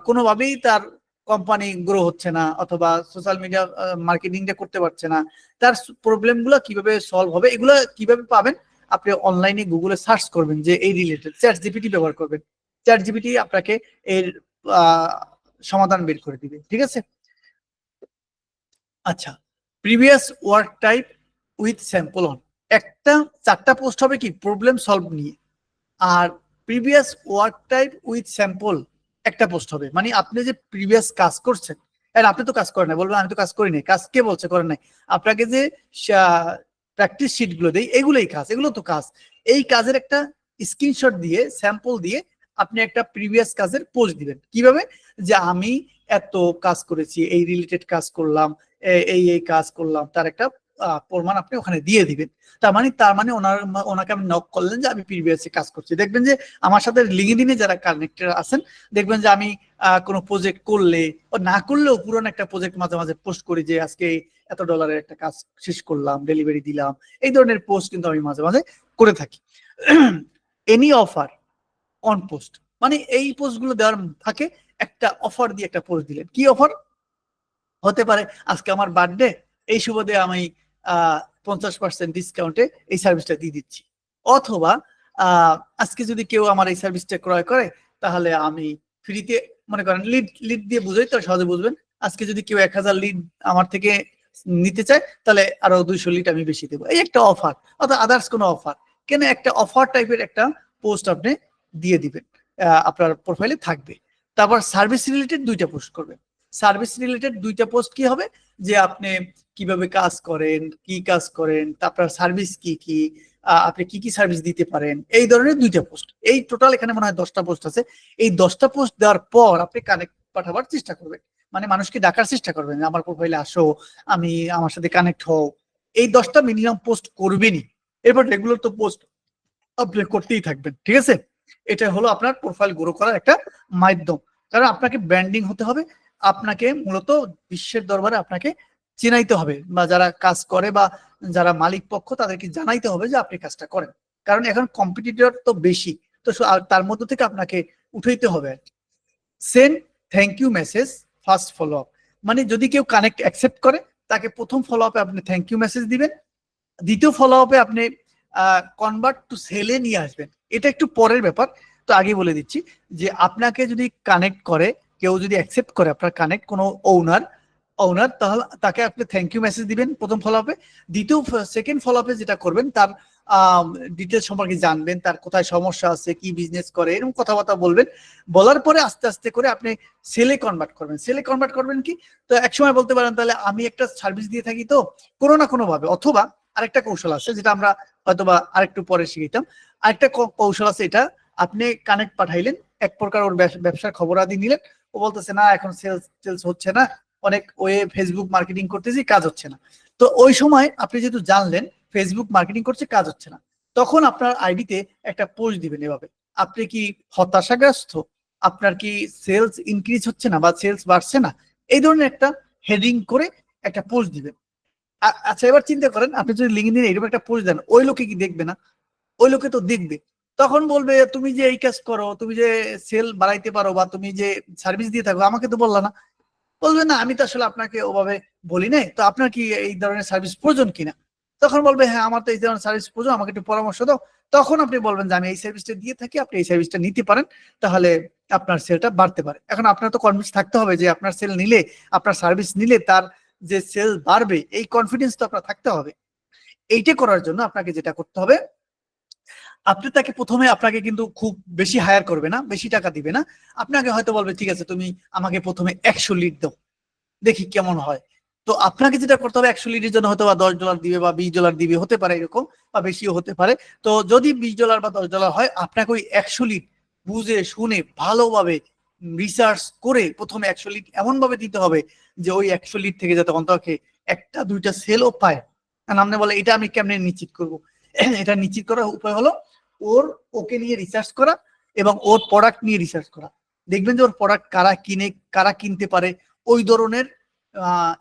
কোনোভাবেই তার কোম্পানি গ্রো হচ্ছে না, অথবা সোশ্যাল মিডিয়া মার্কেটিংটা করতে পারছে না, তার প্রবলেম গুলো কিভাবে সলভ হবে, এগুলো কিভাবে পাবেন? আপনি অনলাইনে গুগলে সার্চ করবেন যে এই রিলেটেড, চ্যাট জিপিটি ব্যবহার করবেন, চ্যাট জিপিটি আপনাকে এর সমাধান বের করে দিবে, ঠিক আছে? আচ্ছা, previous work type with sample on, একটা 4টা পোস্ট হবে কি প্রবলেম সলভ নিয়ে, আর previous work type with sample একটা পোস্ট হবে, মানে আপনি যে প্রিভিয়াস কাজ করছেন, আর আপনি তো কাজ করেন না, বলবেন আমি তো কাজ করি নাই, কাজ কে বলছে করেন নাই? আপনাকে যে প্র্যাকটিস শিট গুলো দেই এগুলোই কাজ, এগুলো তো কাজ, এই কাজের একটা স্ক্রিনশট দিয়ে স্যাম্পল দিয়ে আপনি একটা প্রিভিয়াস কাজের পোস্ট দিবেন। কিভাবে? যে আমি এত কাজ করেছি, এই রিলেটেড কাজ করলাম, এই এই কাজ করলাম, তার একটা প্রমাণ আপনি ওখানে দিয়ে দিবেন। তার মানে ওনাকে আমি নক করলেন যে আমি প্রিভিয়াসে কাজ করছি, দেখবেন যে আমার সাথে লিঙ্কডইনে যারা কানেক্টেড আছেন, দেখবেন যে আমি কোনো প্রজেক্ট করলে ও না করলেও পুরনো একটা প্রজেক্ট মাঝে মাঝে পোস্ট করি যে আজকে এত ডলারের একটা কাজ শেষ করলাম, ডেলিভারি দিলাম, এই ধরনের পোস্ট কিন্তু আমি মাঝে মাঝে করে থাকি। এনি অফার অন পোস্ট, মানে এই পোস্ট গুলো দেওয়ার থাকে একটা অফার দিয়ে একটা পোস্ট দিলেন, কি অফার হতে পারে? আজকে আমার বার্থডে, এই সুবাদে আমি 50% ডিসকাউন্টে এই সার্ভিসটা দিয়ে দিচ্ছি, অথবা আজকে যদি কেউ আমার এই সার্ভিসটা ক্রয় করে তাহলে আমি ফ্রিতে, মনে করেন লিড লিড দিয়ে বুঝাই তো সহজে বুঝবেন, আজকে যদি কেউ 1000 লিড আমার থেকে নিতে চায় তাহলে আরো 200 লিড আমি বেশি দেবো, এই একটা অফার, অথবা আদার্স কোনো অফার, কেন একটা অফার টাইপের একটা পোস্ট আপনি দিয়ে দিবেন, আপনার প্রোফাইলে থাকবে। তারপর সার্ভিস রিলেটেড 2টা পোস্ট করবেন। সার্ভিস রিলেটেড 2টা পোস্ট কি হবে? যে আপনি কিভাবে কাজ করেন, কি কাজ করেন, তারপর সার্ভিস কি কি, আপনি কি কি সার্ভিস দিতে পারেন, এই ধরনের 2টা পোস্ট। এই টোটাল এখানে মনে হয় 10টা পোস্ট আছে। এই 10টা পোস্ট দেওয়ার পর আপনি কানেক্ট পাঠাবার চেষ্টা করবেন, মানে মানুষকে ডাকার চেষ্টা করবেন আমার প্রোফাইলে আসো, আমার সাথে কানেক্ট হও, এই 10টা মিনিমাম পোস্ট করবেনই। এরপর রেগুলার তো পোস্ট আপনি করতেই থাকবেন, ঠিক আছে? এটা হলো আপনার প্রোফাইল গ্রো করার একটা মাধ্যম, কারণ আপনাকে ব্র্যান্ডিং হতে হবে, আপনাকে মূলত বিশ্বের দরবারে আপনাকে চিনাইতে হবে, বা যারা কাজ করে বা যারা মালিক পক্ষ তাদেরকে জানাইতে হবে যে আপনি কাজটা করেন, কারণ এখন কম্পিটিটর তো বেশি, তো তার মধ্যে থেকে আপনাকে উঠাইতে হবে। Send thank you message first follow up, মানে যদি কেউ কানেক্ট অ্যাকসেপ্ট করে তাকে প্রথম ফলো আপে আপনি থ্যাংক ইউ মেসেজ দিবেন, দ্বিতীয় ফলো আপে আপনি কনভার্ট টু সেলে নিয়ে আসবেন, এটা একটু পরের ব্যাপার। তো আগে বলে দিচ্ছি যে আপনাকে যদি কানেক্ট করে, কেউ যদি অ্যাকসেপ্ট করে আপনার কানেক্ট, কোনো ওনার ওনার তাহলে তাকে আপনি থ্যাংক ইউ মেসেজ দিবেন প্রথম ফলো আপে। দ্বিতীয় সেকেন্ড ফলো আপে যেটা করবেন, তার ডিটেলস সম্পর্কে জানবেন, তার কোথায় সমস্যা আছে, কি বিজনেস করে, এরকম কথাবার্তা বলবেন। বলার পরে আস্তে আস্তে করে আপনি সেলে কনভার্ট করবেন। সেলে কনভার্ট করবেন কি? তো একসময় বলতে পারেন তাহলে আমি একটা সার্ভিস দিয়ে থাকি, তো কোনো না কোনো ভাবে, অথবা আরেকটা কৌশল আছে যেটা আমরা হয়তোবা আরেকটু পরে শিখিতাম, আরেকটা কৌশল আছে, এটা আপনি কানেক্ট পাঠাইলেন, এক প্রকার ওর ব্যবসার খবরাদি নিলেন, ও বলতেছে না এখন সেলস হচ্ছে না, অনেক ওয়ে ফেসবুক মার্কেটিং করতেছি, কাজ হচ্ছে না। তো ওই সময় আপনি যেহেতু জানলেন ফেসবুক মার্কেটিং করছে, কাজ হচ্ছে না, তখন আপনার আইডিতে একটা পোস্ট দিবেন এভাবে, আপনি কি হতাশাগ্রস্ত, আপনার কি সেলস ইনক্রিজ হচ্ছে না বা সেলস বাড়ছে না, এই ধরনের একটা হেডিং করে একটা পোস্ট দিবেন। আচ্ছা, এবার চিন্তা করেন আপনি যদি লিঙ্কডইনে এরকম একটা পোস্ট দেন, ওই লোকে কি দেখবে না? ওই লোকে তো দেখবে। তখন বলবে তুমি যে এই কাজ করো, তুমি যে সেল বাড়াইতে পারো বা তুমি যে সার্ভিস দিয়ে থাকো, আমাকে তো বললা না। বলবে না আমি তো আসলে আপনাকে ওভাবে বলি নাই, তো আপনার কি এই ধরনের সার্ভিস প্রয়োজন কিনা। তখন বলবে হ্যাঁ আমার তো এই ধরনের সার্ভিস প্রয়োজন, আমাকে একটু পরামর্শ দাও। তখন আপনি বলবেন যে আমি এই সার্ভিসটা দিয়ে থাকি, আপনি এই সার্ভিসটা নিতে পারেন, তাহলে আপনার সেলটা বাড়তে পারে। এখন আপনার তো কনফিডেন্স থাকতে হবে যে আপনার সেল নিলে, আপনার সার্ভিস নিলে তার যে সেল বাড়বে, এই কনফিডেন্স তো আপনার থাকতে হবে। এইটা করার জন্য আপনাকে যেটা করতে হবে, আপনি তাকে প্রথমে আপনাকে কিন্তু খুব বেশি হায়ার করবে না, বেশি টাকা দিবে না। আপনাকে হয়তো বলবে ঠিক আছে তুমি আমাকে প্রথমে 100 লিড দাও, দেখি কেমন হয়। তো আপনাকে যেটা করতে হবে, 100 লিডের জন্য হয়তো বা $10 দিবে বা $20 দিবে, হতে পারে এরকম, বা বেশিও হতে পারে। তো যদি $20 বা $10 হয়, আপনাকে ওই 100 লিড বুঝে শুনে ভালোভাবে রিসার্চ করে প্রথমে 100 লিড এমন ভাবে দিতে হবে যে ওই 100 লিড থেকে যাতে অন্তত একটা দুইটা সেলও পায়। কারণ আপনি বলে এটা আমি কেমনে নিশ্চিত করব, এটা নিশ্চিত করার উপায় হলো ওকে নিয়ে রিসার্চ করা এবং ওর প্রোডাক্ট নিয়ে রিসার্চ করা। দেখবেন যে ওর প্রোডাক্ট কারা কিনে, কারা কিনতে পারে, ওই ধরনের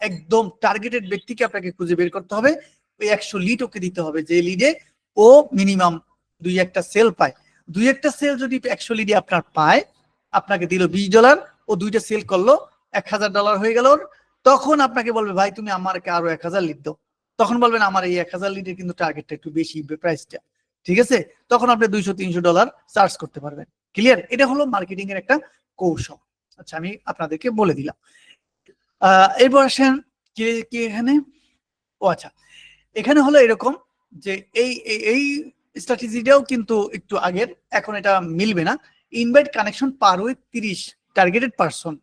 একদম টার্গেটেড ব্যক্তিকে আপনাকে খুঁজে বের করতে হবে। ওই 100 লিড ওকে দিতে হবে, যে লিডে ও মিনিমাম 2-1টা সেল পায়। 2-1টা সেল যদি 100 লিডে আপনার পায়, আপনাকে দিল $20, ও 2টা সেল করলো, $1000 হয়ে গেল। তখন আপনাকে বলবে ভাই তুমি আমাকে আরো 1000 লিড দাও। তখন বলবেন আমার এই 1000 লিডের কিন্তু টার্গেটটা একটু বেশি, প্রাইসটা ঠিক আছে। তখন আপনি $200-300 চার্জ করতে পারবেন। ক্লিয়ার? এটা হলো মার্কেটিং এর একটা কৌশল। আচ্ছা আমি আপনাদেরকে বলে দিলাম। এরপর আসেন কি কি এখানে, ও আচ্ছা, এখানে হলো এরকম যে এই এই স্ট্র্যাটেজিটাও কিন্তু একটু আগের, এখন এটা মিলবে না। Invite connection per week 30 targeted person,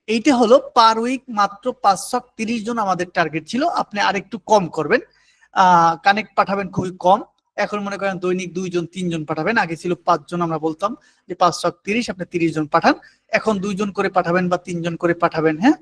এইটা হলো পার উইক মাত্র 530 জন আমাদের টার্গেট ছিল। আপনি আরেকটু কম করবেন, কানেক্ট পাঠাবেন খুবই কম। এখন মনে করেন দৈনিক 2 জন 3 জন পাঠাবেন, আগে ছিল 5 জন, আমরা বলতাম যে 530 আপনি 30 জন পাঠান। এখন 2 জন করে পাঠাবেন বা 3 জন করে পাঠাবেন। হ্যাঁ,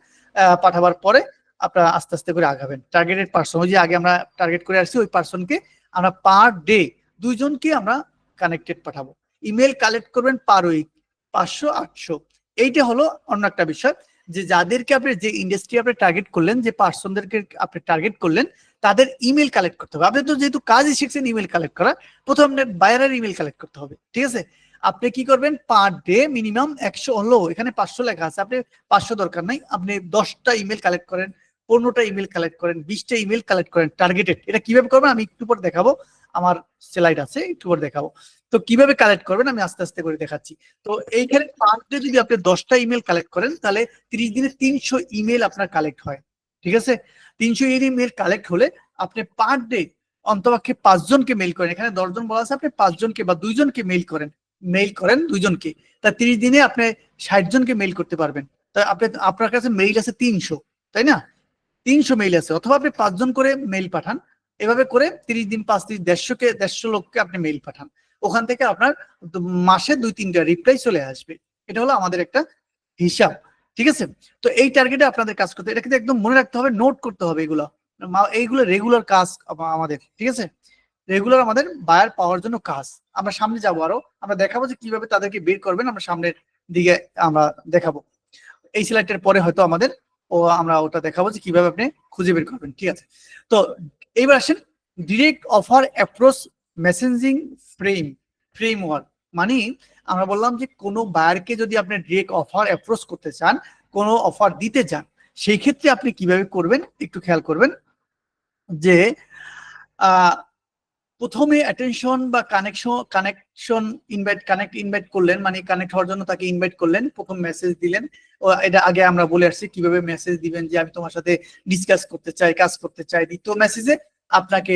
পাঠাবার পরে আপনারা আস্তে আস্তে করে আগাবেন। টার্গেটেড পারসন, ওই যে আগে আমরা টার্গেট করে আসছি, ওই পারসনকে আমরা পার ডে 2 জনকে আমরা কানেক্টেড পাঠাবো। ইমেল কালেক্ট করবেন পার উইক 500-800। এইটা হলো অন্য একটা বিষয়, যে যাদেরকে আপনি, যে ইন্ডাস্ট্রি আপনি টার্গেট করলেন, যে পার্সনদেরকে আপনি টার্গেট করলেন, তাদের ইমেল কালেক্ট করতে হবে। আপনি তো যেহেতু কাজই শিখছেন ইমেল কালেক্ট করা, প্রথম আপনার বায়ারের ইমেল কালেক্ট করতে হবে। ঠিক আছে, আপনি কি করবেন, পার ডে মিনিমাম 100 হলো, এখানে 500 লেখা আছে, আপনি 500 দরকার নাই, আপনি 10টা ইমেল কালেক্ট করেন, 15টা ইমেল কালেক্ট করেন, 20টা ইমেল কালেক্ট করেন টার্গেটেড। এটা কিভাবে করবেন আমি একটু পর দেখাবো, আমার স্লাইড আছে একটু পর দেখাবো। তো কিভাবে কালেক্ট করবেন আমি আস্তে আস্তে করে দেখাচ্ছি। তো এইখানে পার ডে যদি আপনি 10টা ইমেল কালেক্ট করেন, তাহলে 30 দিনে 300 ইমেল আপনার কালেক্ট হয়। ঠিক আছে, 300 ইমেল কালেক্ট হলে আপনি পার ডে অন্তপক্ষে 5 জনকে মেইল করেন। এখানে 10 জন বলা আছে, আপনি 5 জনকে বা 2 জনকে মেইল করেন, 2 জনকে। তা 30 দিনে আপনি 60 জনকে মেইল করতে পারবেন। তা আপনি, আপনার কাছে মেইল আছে 300, তাই না? 300 মেইল আছে, অথবা আপনি 5 জন করে মেইল পাঠান। এভাবে করে 30 দিন 5-30 150 লোককে আপনি মেইল পাঠান। ওখান থেকে আপনার মাসে 2-3টা রিপ্লাই চলে আসবে। এটা হলো আমাদের একটা হিসাব। ঠিক আছে, তো এই টার্গেটে আপনাদের কাজ করতে, এটা কিন্তু একদম মনে রাখতে হবে, নোট করতে হবে এগুলো। এইগুলো রেগুলার কাজ আমাদের। ঠিক আছে, রেগুলার আমাদের বায়ার পাওয়ার জন্য কাজ। আমরা সামনে যাবো, আরো আমরা দেখাবো যে কিভাবে তাদেরকে বের করবেন, আমরা সামনের দিকে আমরা দেখাবো। এই স্লাইডের পরে হয়তো আমাদের আমরা ওটা দেখাবো যে কিভাবে আপনি খুঁজে বের করবেন। ঠিক আছে, তো এইবার আসেন direct offer approach messaging framework. মানে আমরা বললাম যে কোনো বায়ারকে যদি আপনি ডিরেক্ট অফার অ্যাপ্রোচ করতে চান, কোনো অফার দিতে চান, সেই ক্ষেত্রে আপনি কিভাবে করবেন একটু খেয়াল করবেন। যে প্রথমে অ্যাটেনশন বা কানেকশন ইনভাইট করলেন, মানে কানেক্ট হওয়ার জন্য তাকে ইনভাইট করলেন, প্রথম মেসেজ দিলেন। এটা আগে আমরা বলে আসছি কিভাবে মেসেজ দিবেন, যে আমি তোমার সাথে ডিসকাস করতে চাই, কাজ করতে চাই। দ্বিতীয় মেসেজে আপনাকে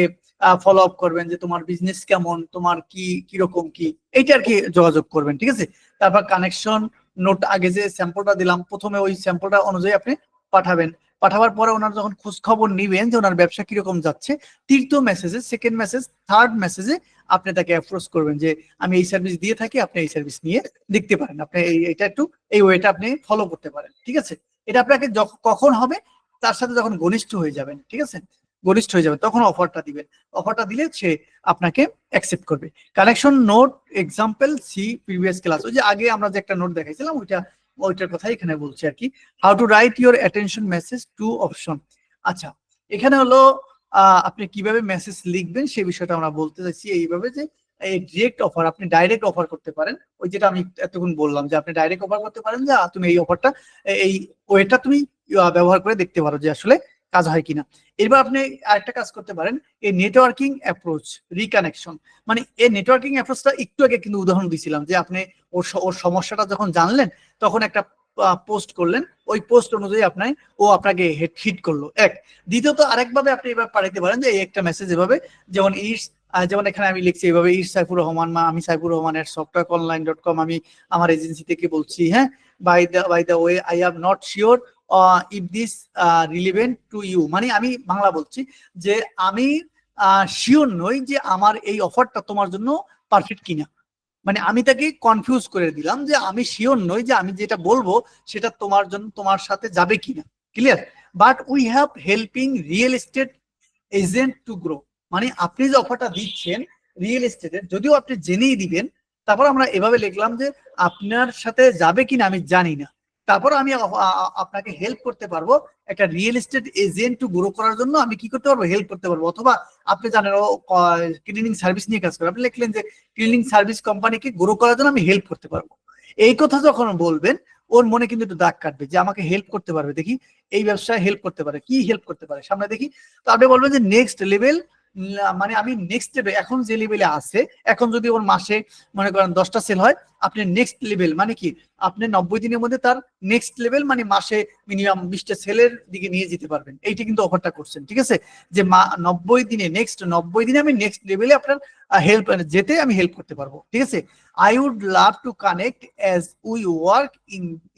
ফলো আপ করবেন যে তোমার বিজনেস কেমন, তোমার কি কিরকম কি, এইটা আর কি যোগাযোগ করবেন। ঠিক আছে, তারপর কানেকশন নোট, আগে যে স্যাম্পলটা দিলাম প্রথমে, ওই স্যাম্পলটা অনুযায়ী আপনি পাঠাবেন। পাঠাবার পরে ওনার যখন খোঁজ খবর নিবেন যে ওনার ব্যবসা কিরকম যাচ্ছে, তৃতীয় মেসেজে, সেকেন্ড মেসেজ, থার্ড মেসেজে আপনি তাকে অ্যাপ্রোচ করবেন যে আমি এই সার্ভিস দিয়ে থাকি, আপনি এই সার্ভিস নিয়ে দেখতে পারেন, আপনি এইটা একটু এই ওয়েটা আপনি ফলো করতে পারেন। ঠিক আছে, এটা আপনাকে কখন হবে, তার সাথে যখন ঘনিষ্ঠ হয়ে যাবেন। ঠিক আছে, ঘনিষ্ঠ হয়ে যাবে তখন অফারটা দিবেন। অফারটা দিলে সে আপনাকে অ্যাকসেপ্ট করবে। Connection note example see previous class, ওই যে আগে আমরা যে একটা নোট দেখাইছিলাম ওইটার কথাই এখানে বলছি আর কি। How to right your attention message to option. আচ্ছা, এখানে হলো আপনি কিভাবে মেসেজ লিখবেন সেই বিষয়টা আমরা বলতে চাইছি। এইভাবে যে এই ডিরেক্ট অফার, আপনি ডাইরেক্ট অফার করতে পারেন। ওই যেটা আমি এতক্ষণ বললাম যে আপনি ডাইরেক্ট অফার করতে পারেন, যে তুমি এই অফারটা, এই ওয়েটা তুমি ব্যবহার করে দেখতে পারো যে আসলে কাজ হয় কিনা। এবার আপনি আরেকটা কাজ করতে পারেন, এই নেটওয়ার্কিং অ্যাপ্রোচ, রিকানেকশন। মানে এই নেটওয়ার্কিং অ্যাপ্রোচটা একটু আগে কিন্তু উদাহরণ দিছিলাম, যে আপনি ওর সমস্যাটা যখন জানলেন তখন একটা পোস্ট করলেন, ওই পোস্ট অনুযায়ী আপনাকে হিট করলো এক। দ্বিতীয়ত আরেকভাবে আপনি এবার পাঠাইতে পারেন যে এই একটা মেসেজ এভাবে, যেমন যেমন এখানে আমি লিখছি এইভাবে, সাইফুর রহমান, আমি সাইফুর রহমানের softwareonline.com, আমি আমার এজেন্সি থেকে বলছি, হ্যাঁ, by the way I am not sure if this relevant to you. মানে আমি বাংলা বলছি যে আমি শিওর নই যে আমার এই অফারটা তোমার জন্য পারফেক্ট কিনা। মানে আমি তাকে কনফিউজ করে দিলাম যে আমি শিওর নই যে আমি যেটা বলবো সেটা তোমার জন্য, তোমার সাথে যাবে কিনা। Clear? But we have helping real estate agent to grow. মানে আপনি যে অফারটা দিচ্ছেন রিয়েল এস্টেটের, যদিও আপনি জেনেই দিবেন, তারপর আমরা এভাবে লিখলাম যে আপনার সাথে যাবে কিনা আমি জানি না, তারপর আমি আপনাকে হেল্প করতে পারবো একটা real estate agent to grow করার জন্য। আমি কি করতে পারবো? হেল্প করতে পারবো। অথবা আপনি জানেন ও ক্লিনিং সার্ভিস নিয়ে কাজ করে, আপনি লিখলেন যে ক্লিনিং সার্ভিস কোম্পানিকে গ্রো করার জন্য আমি হেল্প করতে পারবো। এই কথা যখন বলবেন, ওর মনে কিন্তু একটু দাগ কাটবে যে আমাকে হেল্প করতে পারবে, দেখি এই ব্যবসায় হেল্প করতে পারে, কি হেল্প করতে পারে সামনে দেখি। তো আপনি বলবেন যে নেক্সট লেভেল, মানে আমি নেক্সট লেভেল, এখন যে লেভেলে আছে, এখন যদি ওর মাসে মনে করেন 10টা সেল হয়, আপনি নেক্সট লেভেল মানে কি, আপনি 90 দিনের মধ্যে তার নেক্সট লেভেল মানে মাসে মিনিমাম 20টা সেলের দিকে নিয়ে যেতে পারবেন। এইটা কিন্তু অফারটা করছেন, ঠিক আছে, যে 90 দিনে, নেক্সট 90 দিনে আমি নেক্সট লেভেলে আপনার হেল্প যেতে আমি হেল্প করতে পারবো, ঠিক আছে। I would love to connect as we work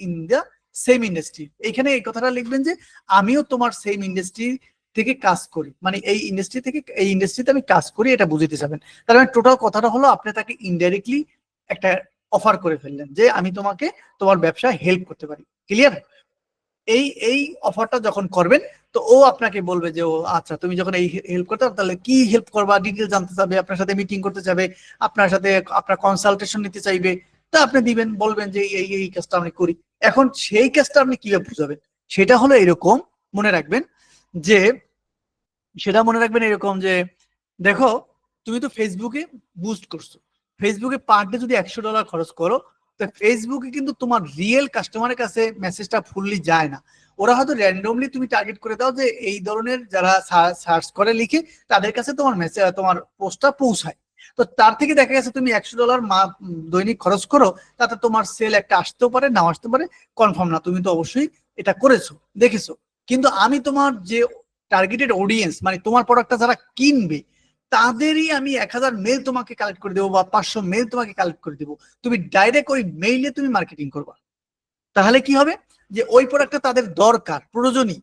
in the same industry. এখানে এই কথাটা লিখবেন যে আমিও তোমার সেম ইন্ডাস্ট্রি থেকে কাজ করি, মানে এই ইন্ডাস্ট্রি থেকে এই ইন্ডাস্ট্রিতে আমি কাজ করি, এটা বুঝতে চাবেন। তার মানে টোটাল কথাটা হলো আপনি তাকে ইনডাইরেক্টলি একটা অফার করে ফেললেন যে আমি তোমাকে তোমার ব্যবসায় হেল্প করতে পারি। ক্লিয়ার? এই এই অফারটা যখন করবেন, তো ও আপনাকে বলবে যে ও আচ্ছা, তুমি যখন এই হেল্প করতে পারো, তাহলে কি হেল্প করবা, ডিটেল জানতে চাবে, আপনার সাথে মিটিং করতে চাবে, আপনার সাথে আপনার কনসালটেশন নিতে চাইবে। তা আপনি দিবেন, বলবেন যে এই এই কাজটা আমি করি। এখন সেই কাজটা আপনি কিভাবে বুঝাবেন, সেটা হলো এরকম, মনে রাখবেন যে, এরকম যে, দেখো তুমি তো ফেসবুকে বুস্ট করছো, ফেসবুকে পার ডে যদি $100 খরচ করো, তো ফেসবুকে কিন্তু তোমার রিয়েল কাস্টমারের কাছে মেসেজটা ফুললি যায় না। ওরা হয়তো র্যান্ডমলি তুমি টার্গেট করে দাও যে এই ধরনের যারা সার্চ করে লিখে তাদের কাছে তোমার মেসেজ, তোমার পোস্টটা পৌঁছায়। তো তার থেকে দেখা গেছে তুমি $100 দৈনিক খরচ করো, তাতে তোমার সেল একটা আসতেও পারে, নাও আসতে পারে, কনফার্ম না। তুমি তো অবশ্যই এটা করেছো, দেখেছো। কিন্তু আমি তোমার যে টার্গেটেড অডিয়েন্স, মানে তোমার প্রোডাক্টটা যারা কিনবে, তাদেরই আমি 1000 মেল তোমাকে কালেক্ট করে দেবো বা 500 মেল তোমাকে কালেক্ট করে দেবো। তুমি ডাইরেক্ট ওই মেইলে তুমি মার্কেটিং করবা। তাহলে কি হবে, যে ওই প্রোডাক্টটা তাদের দরকার, প্রয়োজনই,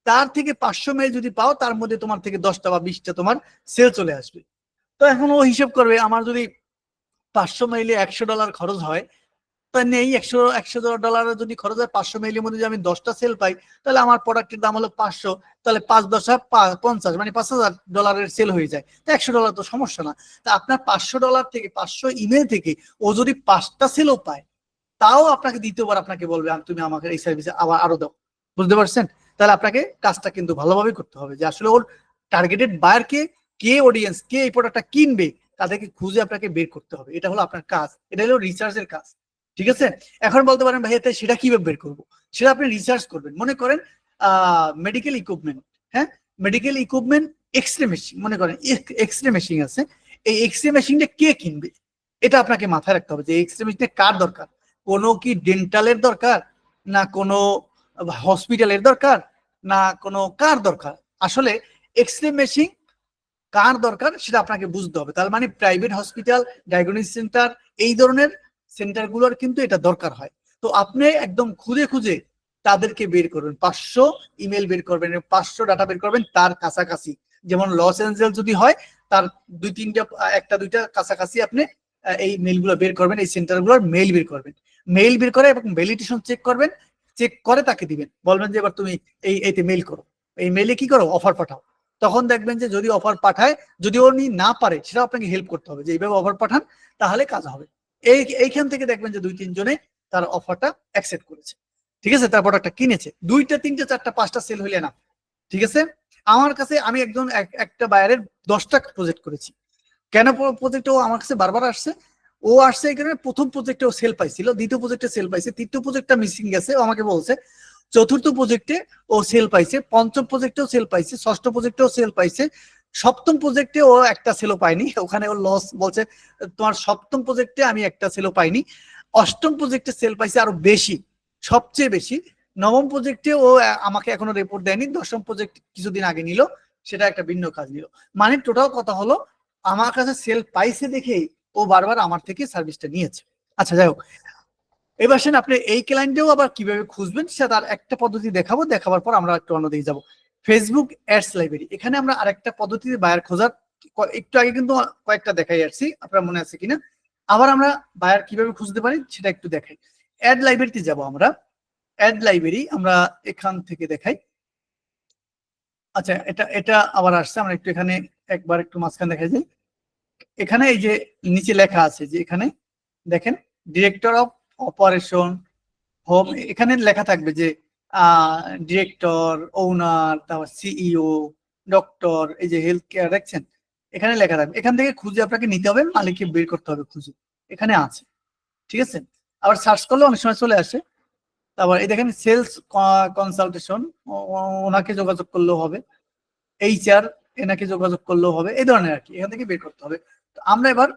তার থেকে 500 মেল যদি পাও, তার মধ্যে তোমার থেকে 10টা বা 20টা তোমার সেল চলে আসবে। তো এখন ও হিসেব করবে, আমার যদি 500 মেইলে $100 খরচ হয়, তাহলে এই $100 যদি খরচ হয় 500 মেইলের মধ্যে যদি আমি 10টা সেল পাই, তাহলে আমার প্রোডাক্টের দাম হলো 500, তাহলে 5×10 50, মানে $5000 সেল হয়ে যায়। তো $100 তো সমস্যা না। তা আপনার $500 থেকে, 500 ইমেল থেকে ও যদি 5টা সেলও পায়, তাও আপনাকে দ্বিতীয়বার আপনাকে বলবে তুমি আমাকে এই সার্ভিসে আবার আরো দাও। বুঝতে পারছেন? তাহলে আপনাকে কাজটা কিন্তু ভালোভাবে করতে হবে, যে আসলে ওর টার্গেটেড বায়ার কে, কে অডিয়েন্স, কে এই প্রোডাক্টটা কিনবে, তাদেরকে খুঁজে আপনাকে বের করতে হবে। এটা হলো আপনার কাজ, এটা হলো রিসার্চের কাজ, ঠিক আছে। এখন বলতে পারেন ভাই এতে সেটা কিভাবে বের করবো? সেটা আপনি রিসার্চ করবেন। মনে করেন মেডিকেল ইকুইপমেন্ট, হ্যাঁ, মেডিকেল ইকুইপমেন্ট, এক্সরে মেশিন, মনে করেন এক্সরে মেশিন আছে, এই এক্সরে মেশিনটা কে কিনবে, এটা আপনাকে মাথায় রাখতে হবে যে এক্সরে মেশিনটা কার দরকার। কোনো কি ডেন্টালের দরকার, না কোনো হসপিটালের দরকার, না কোনো কার দরকার? আসলে এক্সরে মেশিন কার দরকার সেটা আপনাকে বুঝতে হবে। তার মানে প্রাইভেট হসপিটাল, ডায়াগনস্টিক সেন্টার, এই ধরনের সেন্টারগুলোর কিন্তু এটা দরকার হয়। তো আপনি একদম খুঁজে খুঁজে তাদেরকে বের করবেন, 500 ইমেল বের করবেন, 500 ডাটা বের করবেন তার কাছাকাছি। যেমন লস এঞ্জেলস যদি হয়, তার 2-3টা, 1-2টা কাছাকাছি আপনি এই মেইলগুলো বের করবেন, এই সেন্টারগুলোর মেইল বের করবেন। মেইল বের করে এবং ভ্যালিডেশন চেক করবেন, চেক করে তাকে দিবেন, বলবেন যে এবার তুমি এইতে মেইল করো, এই মেইলে কি করো, অফার পাঠাও। তখন দেখবেন যে যদি অফার পাঠায়, যদি উনি না পারে, সেটা আপনাকে হেল্প করতে হবে যে এইভাবে অফার পাঠান, তাহলে কাজ হবে। এইখান থেকে দেখবেন যে 2-3 জনে তার অফারটা অ্যাকসেপ্ট করেছে, ঠিক আছে, তার প্রোডাক্টটা কিনেছে। 2টা 3টা 4টা 5টা সেল হইলে না, ঠিক আছে। আমার কাছে আমি একজন একটা বায়ারের 10টা প্রজেক্ট করেছি। কেন প্রজেক্টে ও আমার কাছে বারবার আসছে? ও আসছে এই কারণে প্রথম প্রজেক্টে ও সেল পাইছিল, দ্বিতীয় প্রজেক্টে সেল পাইছে, তৃতীয় প্রজেক্টটা মিসিং গেছে, ও আমাকে বলছে চতুর্থ প্রজেক্টে ও সেল পাইছে, পঞ্চম প্রজেক্টেও সেল পাইছে, ষষ্ঠ প্রজেক্টেও সেল পাইছে, সপ্তম প্রজেক্টে ও একটা সেলও পাইনি, ওখানে ও লস বলছে তোমার সপ্তম প্রজেক্টে আমি একটা সেলও পাইনি, অষ্টম প্রজেক্টে সেল পাইছে আরো বেশি, সবচেয়ে বেশি, নবম প্রজেক্টে ও আমাকে এখনো রিপোর্ট দেয়নি, দশম প্রজেক্ট কিছুদিন আগে নিল, সেটা একটা ভিন্ন কাজ নিল। মানে টোটাল কথা হলো আমার কাছে সেল পাইছে দেখেই ও বারবার আমার থেকে সার্ভিসটা নিয়েছে। আচ্ছা যাই হোক, এবার আসেন আপনি এই ক্লায়েন্টেও আবার কিভাবে খুঁজবেন সেটা তার একটা পদ্ধতি দেখাবো, দেখাবার পর আমরা একটু অন্যদিকে যাবো। ফেসবুক অ্যাডস লাইব্রেরি, এখানে আমরা আরেকটা পদ্ধতিতে বায়ার খোঁজার, একটু আগে কিন্তু কয়েকটা দেখাই আসছি, আপনার মনে আছে কিনা, আবার আমরা বায়ার কিভাবে খুঁজতে পারি সেটা একটু দেখাই। অ্যাড লাইব্রেরিতে যাব আমরা, অ্যাড লাইব্রেরি আমরা এখান থেকে দেখাই। আচ্ছা এটা এটা আবার আসছে, আমরা একটু এখানে একবার একটু মাঝখানে দেখা যায়, এখানে এই যে নিচে লেখা আছে যে এখানে দেখেন ডিরেক্টর অফ অপারেশন হোম, এখানে লেখা থাকবে যে ডিরেক্টর, ওনার, তারপর সিইও, ডক্টর, এই যে হেলথ কেয়ার দেখছেন এখানে লেখা থাকবে, এখান থেকে খুঁজে আপনাকে নিতে হবে, মালিককে বের করতে হবে খুঁজে, এখানে আছে, ঠিক আছে। আবার সার্চ করলে অনেক সময় চলে আসে। তারপর এই দেখেন সেলস কনসালটেশন, ওনাকে যোগাযোগ করলেও হবে, এইচআর এনাকে যোগাযোগ করলেও হবে, এই ধরনের আর কি, এখান থেকে বের করতে হবে। তো আমরা এবার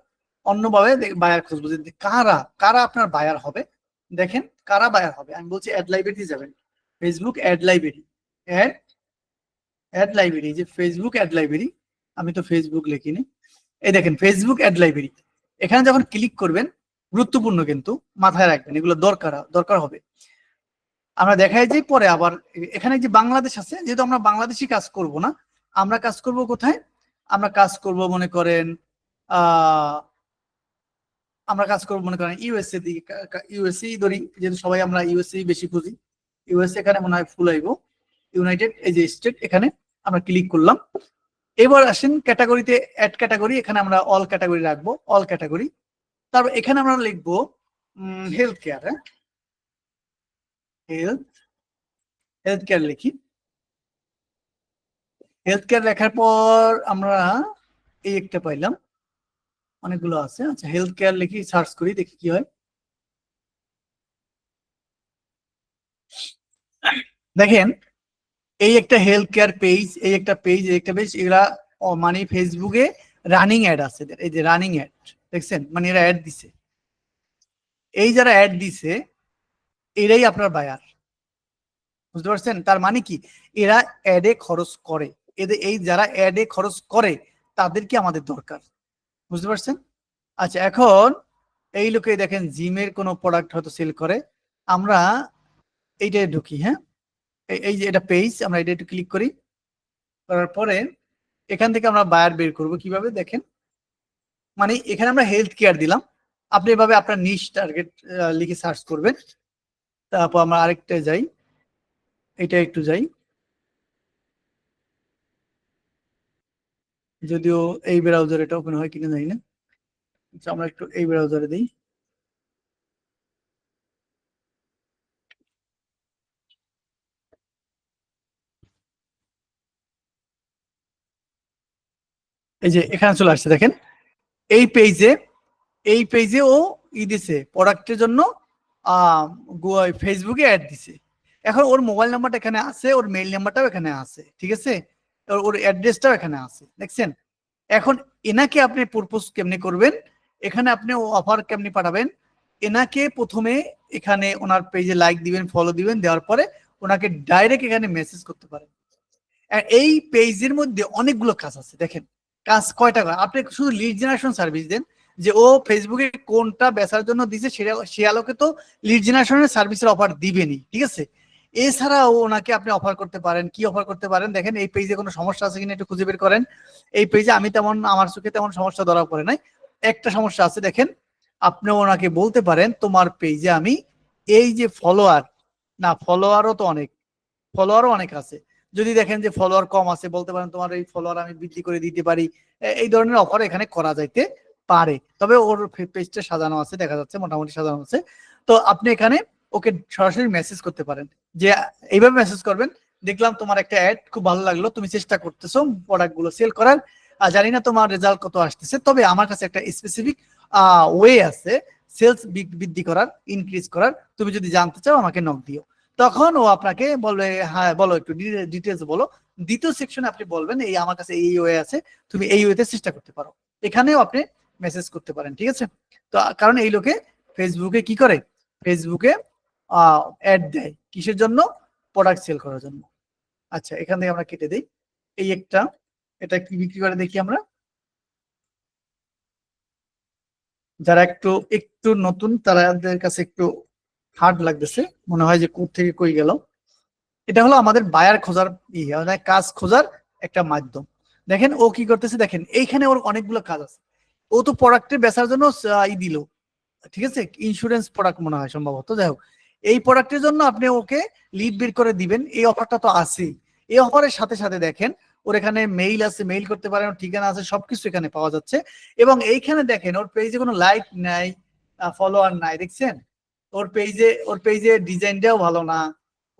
অন্যভাবে বায়ার খুঁজবো যে কারা কারা আপনার বায়ার হবে। দেখেন কারা বায়ার হবে, আমি বলছি অ্যাড লাইব্রেরিতে যাবেন, Facebook ad library, ad ad library, যে ফেসবুক অ্যাড লাইব্রেরি, আমি তো ফেসবুক লিখিনি, এই দেখেন ফেসবুক অ্যাড লাইব্রেরি, এখানে যখন ক্লিক করবেন, গুরুত্বপূর্ণ কিন্তু মাথায় রাখবেন, এগুলো দরকার দরকার হবে। আমরা দেখাই যে পরে আবার এখানে যে বাংলাদেশ আছে, যেহেতু আমরা বাংলাদেশি কাজ করব না, আমরা কাজ করব কোথায়, আমরা কাজ করব মনে করেন আমরা কাজ করব মনে করেন ইউএসএ দিকে, ইউএসএ ধরি, যেহেতু সবাই আমরা ইউএসএ বেশি খুঁজি, ইউএসএ এখানে মনে হয় ফুল আইব, ইউনাইটেড এই যে স্টেট, এখানে আমরা ক্লিক করলাম। এবার আসেন ক্যাটাগরিতে, অ্যাড ক্যাটাগরি, এখানে আমরা অল ক্যাটাগরি রাখবো, অল ক্যাটাগরি। তারপর এখানে আমরা লিখবো হেলথ কেয়ার, হ্যাঁ হেলথ কেয়ার লিখি, হেলথ কেয়ার লেখার পর আমরা এই একটা পাইলাম, অনেকগুলো আছে। আচ্ছা হেলথ কেয়ার লিখি, সার্চ করি, দেখি কি হয়। দেখেন এই একটা হেলথ কেয়ার পেজ, এই একটা পেজ, এই একটা পেজ, এগুলা মানে ফেসবুকে রানিং অ্যাড আছে, এই যে রানিং অ্যাড দেখছেন, মানে এরা অ্যাড দিছে, এই যারা অ্যাড দিছে এরাই আপনার বায়ার, বুঝতে পারছেন? তার মানে কি, এরা অ্যাডে খরচ করে, এদের এই যারা অ্যাডে খরচ করে তাদেরকে আমাদের দরকার, বুঝতে পারছেন? আচ্ছা এখন এই লোকে দেখেন জিমের কোনো প্রোডাক্ট হয়তো সেল করে, আমরা এইটাই ঢুকি, হ্যাঁ এই যে এটা পেজ, আমরা এটা একটু ক্লিক করি, করার পরে এখান থেকে আমরা বায়ার বের করব কিভাবে দেখেন, মানে এখানে আমরা হেলথ কেয়ার দিলাম, আপনি এভাবে আপনার নিশ টার্গেট লিখে সার্চ করবেন। তারপর আমরা আরেকটা যাই, এটা একটু যাই, যদিও এই ব্রাউজার এটা ওপেন হয় কিনা জানি না, আচ্ছা আমরা একটু এই ব্রাউজারে দিই। এই যে এখানে চলে আসছে দেখেন, এই পেজে, এই পেজে ও ই দিছে প্রোডাক্টের জন্য ফেসবুকে অ্যাড দিছে। এখন ওর মোবাইল নাম্বারটা এখানে আছে, ওর মেইল নাম্বারটাও এখানে আছে, ঠিক আছে, ওর অ্যাড্রেসটাও এখানে আছে, দেখছেন। এখন এনাকে আপনি প্রপোজ কেমনি করবেন, এখানে আপনি অফার কেমনি পাঠাবেন, এনাকে প্রথমে এখানে ওনার পেজে লাইক দিবেন, ফলো দিবেন, দেওয়ার পরে ওনাকে ডাইরেক্ট এখানে মেসেজ করতে পারেন। এই পেজের মধ্যে অনেকগুলো কাজ আছে, দেখেন কাজ কয়টা, আপনি শুধু লিড জেনারেশন সার্ভিস দেন, যে ও ফেসবুকে কোনটা বেচার জন্য দিছে সেটা, সে আলোকে তো লিড জেনারেশনের সার্ভিসের অফার দিবেনই, ঠিক আছে। এছাড়াও ওনাকে আপনি অফার করতে পারেন, কি অফার করতে পারেন দেখেন, এই পেজে কোনো সমস্যা আছে কিনা একটু খুঁজে বের করেন। এই পেজে আমি তেমন, আমার চোখে তেমন সমস্যা ধরা পড়ে নাই, একটা সমস্যা আছে দেখেন, আপনি ওনাকে বলতে পারেন তোমার পেজে আমি এই যে ফলোয়ার, না ফলোয়ারও তো অনেক, ফলোয়ারও অনেক আছে, যদি দেখেন যে ফলোয়ার কম আছে বলতে পারেন তোমার এই ফলোয়ার আমি বৃদ্ধি করে দিতে পারি, এই ধরনের অফার এখানে করা যাইতে পারে। তবে ওর পেজটা সাজানো আছে, দেখা যাচ্ছে মোটামুটি সাজানো আছে। তো আপনি এখানে ওকে সরাসরি মেসেজ করতে পারেন, যে এইভাবে মেসেজ করবেন, দেখলাম তোমার একটা অ্যাড খুব ভালো লাগলো, তুমি চেষ্টা করতেছো প্রোডাক্ট গুলো সেল করার, জানি না তোমার রেজাল্ট কত আসতেছে, তবে আমার কাছে একটা স্পেসিফিক ওয়ে আছে সেলস বৃদ্ধি করার, ইনক্রিজ করার। তুমি যদি জানতে চাও আমাকে নক দিও। তখন ও আপনাকে বলবে হ্যাঁ বলো একটু ডিটেলস বলো। দ্বিতীয় সেকশনে আপনি বলবেন এই আমার কাছে এই ওয়ে আছে, তুমি এই ওয়েতে চেষ্টা করতে পারো। এখানেও আপনি মেসেজ করতে পারেন, ঠিক আছে? তো কারণ এই লোকে ফেসবুকে কি করে, ফেসবুকে অ্যাড দেয় কিসের জন্য, প্রোডাক্ট সেল করার জন্য। আচ্ছা এখান থেকে আমরা কেটে দিই। এই একটা, এটা কি বিক্রি করে দেখি আমরা। যারা একটু একটু নতুন তাদের কাছে একটু হার্ড লাগতেছে, মনে হয় যে কোথ থেকে কই গেল। এটা হলো আমাদের বায়ার খোঁজার মানে কাজ খোঁজার একটা মাধ্যম। দেখেন ও কি করতেছে, দেখেন এইখানে ওর অনেকগুলো কাজ আছে। ও তো প্রোডাক্টের বেচার জন্য দিল, ঠিক আছে, ইন্স্যুরেন্স প্রোডাক্ট মনে হয় সম্ভবত। যাই হোক, এই প্রোডাক্টের জন্য আপনি ওকে লিড বের করে দিবেন, এই অফারটা তো আছেই। এই অফারের সাথে সাথে দেখেন ওর এখানে মেইল আছে, মেইল করতে পারেন, ঠিকানা আছে, সবকিছু এখানে পাওয়া যাচ্ছে। এবং এইখানে দেখেন ওর পেজে কোনো লাইক নাই, ফলোয়ার নাই, দেখছেন? ওর পেজে ডিজাইনটাও ভালো না,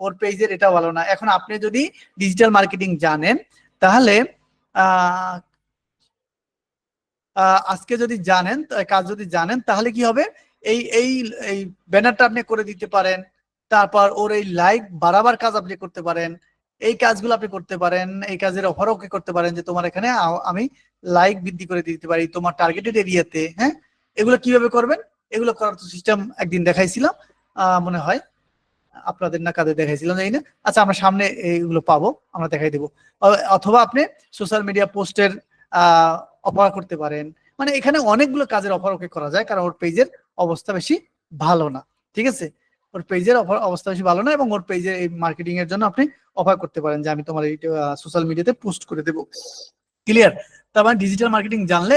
ওর পেজের এটা ভালো না। এখন আপনি যদি ডিজিটাল মার্কেটিং জানেন তাহলে আহ আজকে যদি জানেন, কাজ যদি জানেন, তাহলে কি হবে, এই এই এই ব্যানারটা আপনি করে দিতে পারেন। তারপর ওর এই লাইক বাড়াবার কাজ আপনি করতে পারেন, এই কাজগুলো আপনি করতে পারেন। এই কাজের অফারও করতে পারেন যে তোমার এখানে আমি লাইক বৃদ্ধি করে দিতে পারি তোমার টার্গেটেড এরিয়াতে। হ্যাঁ, এগুলো কিভাবে করবেন, এগুলো করার তো সিস্টেম একদিন দেখাইছিলাম, মনে হয় আপনাদের না কাদের দেখাইছিলাম জানি না। আচ্ছা আমরা সামনে এইগুলো পাবো, আমরা দেখাই দেবো। অথবা আপনি সোশ্যাল মিডিয়া পোস্টের অফার করতে পারেন। মানে এখানে অনেকগুলো কাজের অফার ওকে করা যায়, কারণ ওর পেজের অবস্থা বেশি ভালো না, ঠিক আছে? ওর পেজের অবস্থা বেশি ভালো না, এবং ওর পেজের এই মার্কেটিং এর জন্য আপনি অফার করতে পারেন যে আমি তোমার এই সোশ্যাল মিডিয়াতে পোস্ট করে দেবো। ক্লিয়ার? তার মানে ডিজিটাল মার্কেটিং জানলে